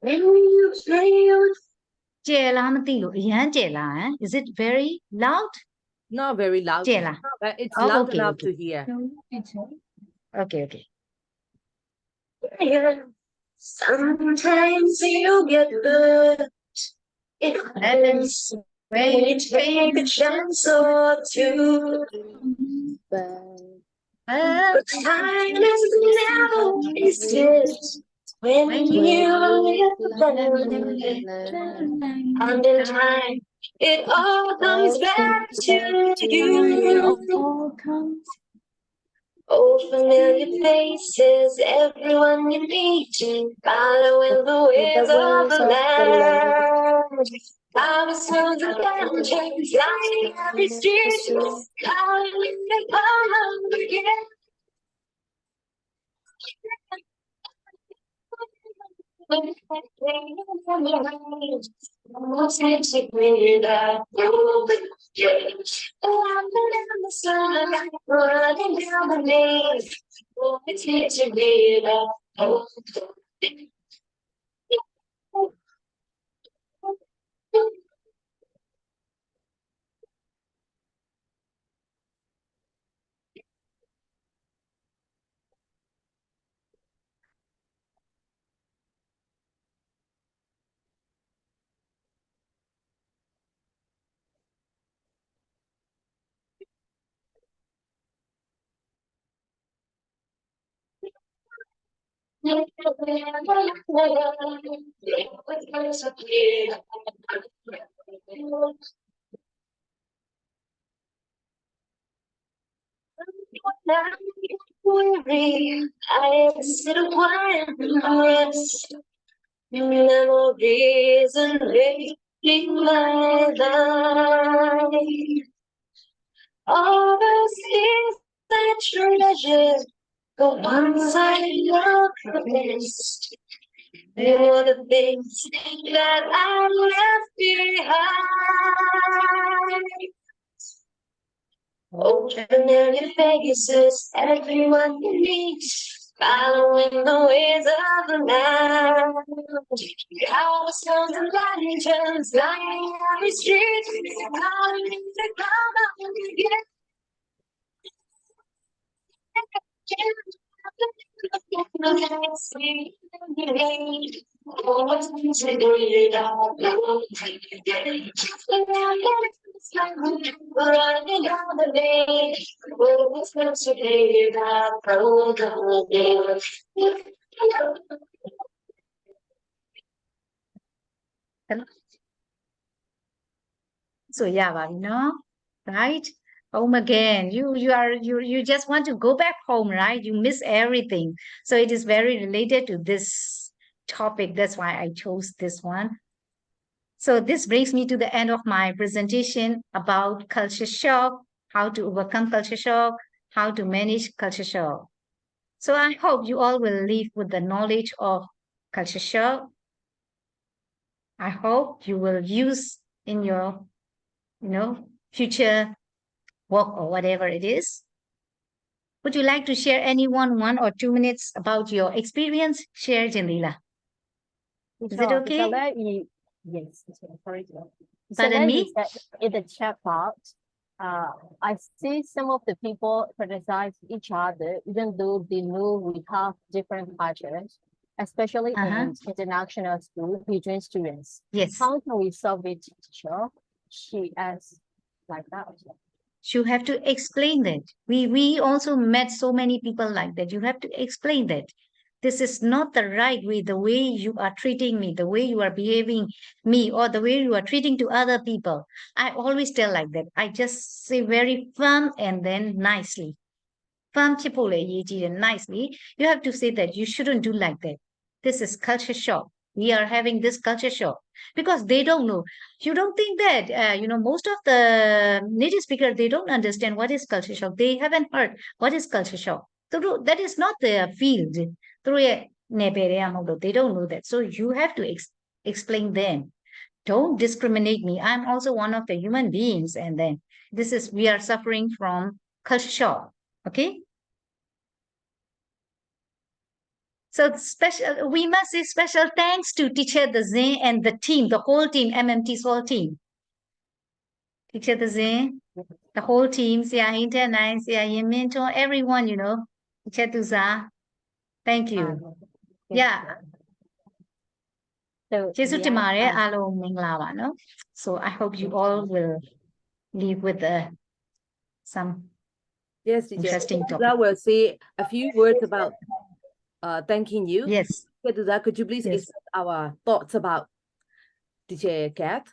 when you fail. ကျယ်လားမသိလို့အရန်ကျယ်လားဟမ် Is it very loud Not very loud, ကျယ်လား but it's Oh, loud okay, enough okay. to hear. Okay okay Sometimes you get good. It happens when you take a chance or two. But time is never wasted when you live and in time it all comes back to you. All comes Old familiar faces, everyone you meet, following the ways of the land. Thousands of lanterns lighting every street, calling the come again. Almost makes it weird. The sun, running down the lane. It makes it weird. Worry, I sit a while and rest. Memories and making my life. All those things I treasure, the ones I love the best. They were the things that I left behind. Old familiar faces, everyone you meet, following the ways of the land. Thousands of lanterns lighting every street, calling to come out again. Running down the lane, it's not so big, So yeah, no, right? Home again. You just want to go back home, right? You miss everything. So it is very related to this topic. That's why I chose this one. So this brings me to the end of my presentation about culture shock, how to overcome culture shock, how to manage culture shock. So I hope you all will leave with the knowledge of culture shock. I hope you will use in your, future work or whatever it is. Would you like to share any 1 or 2 minutes about your experience? Share, Janila. Is it okay? Yes, sorry. Pardon me? In the chat box, I see some of the people criticize each other, even though they know we have different cultures, especially in international school between students. Yes. How can we solve it, teacher? She asks like that. You have to explain that. We also met so many people like that. You have to explain that. This is not the right way, the way you are treating me, the way you are behaving me, or the way you are treating to other people. I always tell like that. I just say very firm and then nicely. Firm nicely. You have to say that you shouldn't do like that. This is culture shock. We are having this culture shock because they don't know. You don't think that, most of the native speakers, they don't understand what is culture shock. They haven't heard what is culture shock. So that is not their field. They don't know that. So you have to explain them. Don't discriminate me. I'm also one of the human beings. And then we are suffering from culture shock. Okay. So we must say special thanks to Teacher Dezin and the team, the whole team, MMT Sol team. Teacher Dezin, the whole team, Sia Hinta9, Sia Yeminto, everyone, Teacher Tuza. Thank you. Yeah. So ကျေးဇူး may တင်ပါ I တယ် ask- အားလုံးမင်္ဂလာပါနော် so I hope you all will leave with some Yes, teacher. Interesting Teacher will say a few words about thanking you. yes Teacher, could you please Yes. express our thoughts about teacher Kat?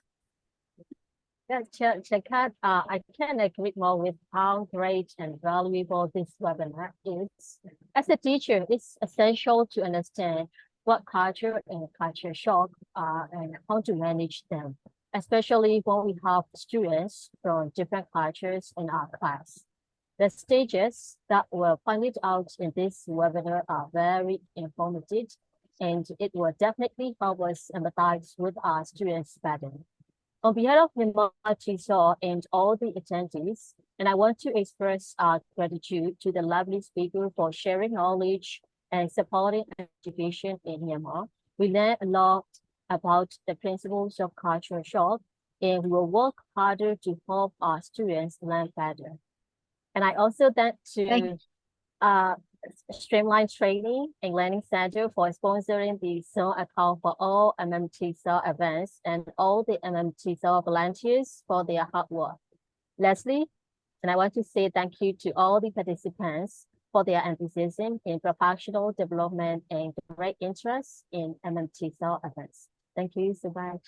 Yeah, Kat, I can agree more with how great and valuable this webinar is. As a teacher, it's essential to understand what culture and culture shock are and how to manage them, especially when we have students from different cultures in our class. The stages that were pointed out in this webinar are very informative, and it will definitely help us empathize with our students better. On behalf of Myanmar TESOL and all the attendees, and I want to express our gratitude to the lovely speaker for sharing knowledge and supporting education in Myanmar. We learned a lot about the principles of cultural shock, and we will work harder to help our students learn better. And I also thank to Streamline Training and Learning Center for sponsoring the Zoom account for all MMTSL events and all the MMTSL volunteers for their hard work. Leslie, and I want to say thank you to all the participants for their enthusiasm in professional development and great interest in MMTSL events. Thank you so much.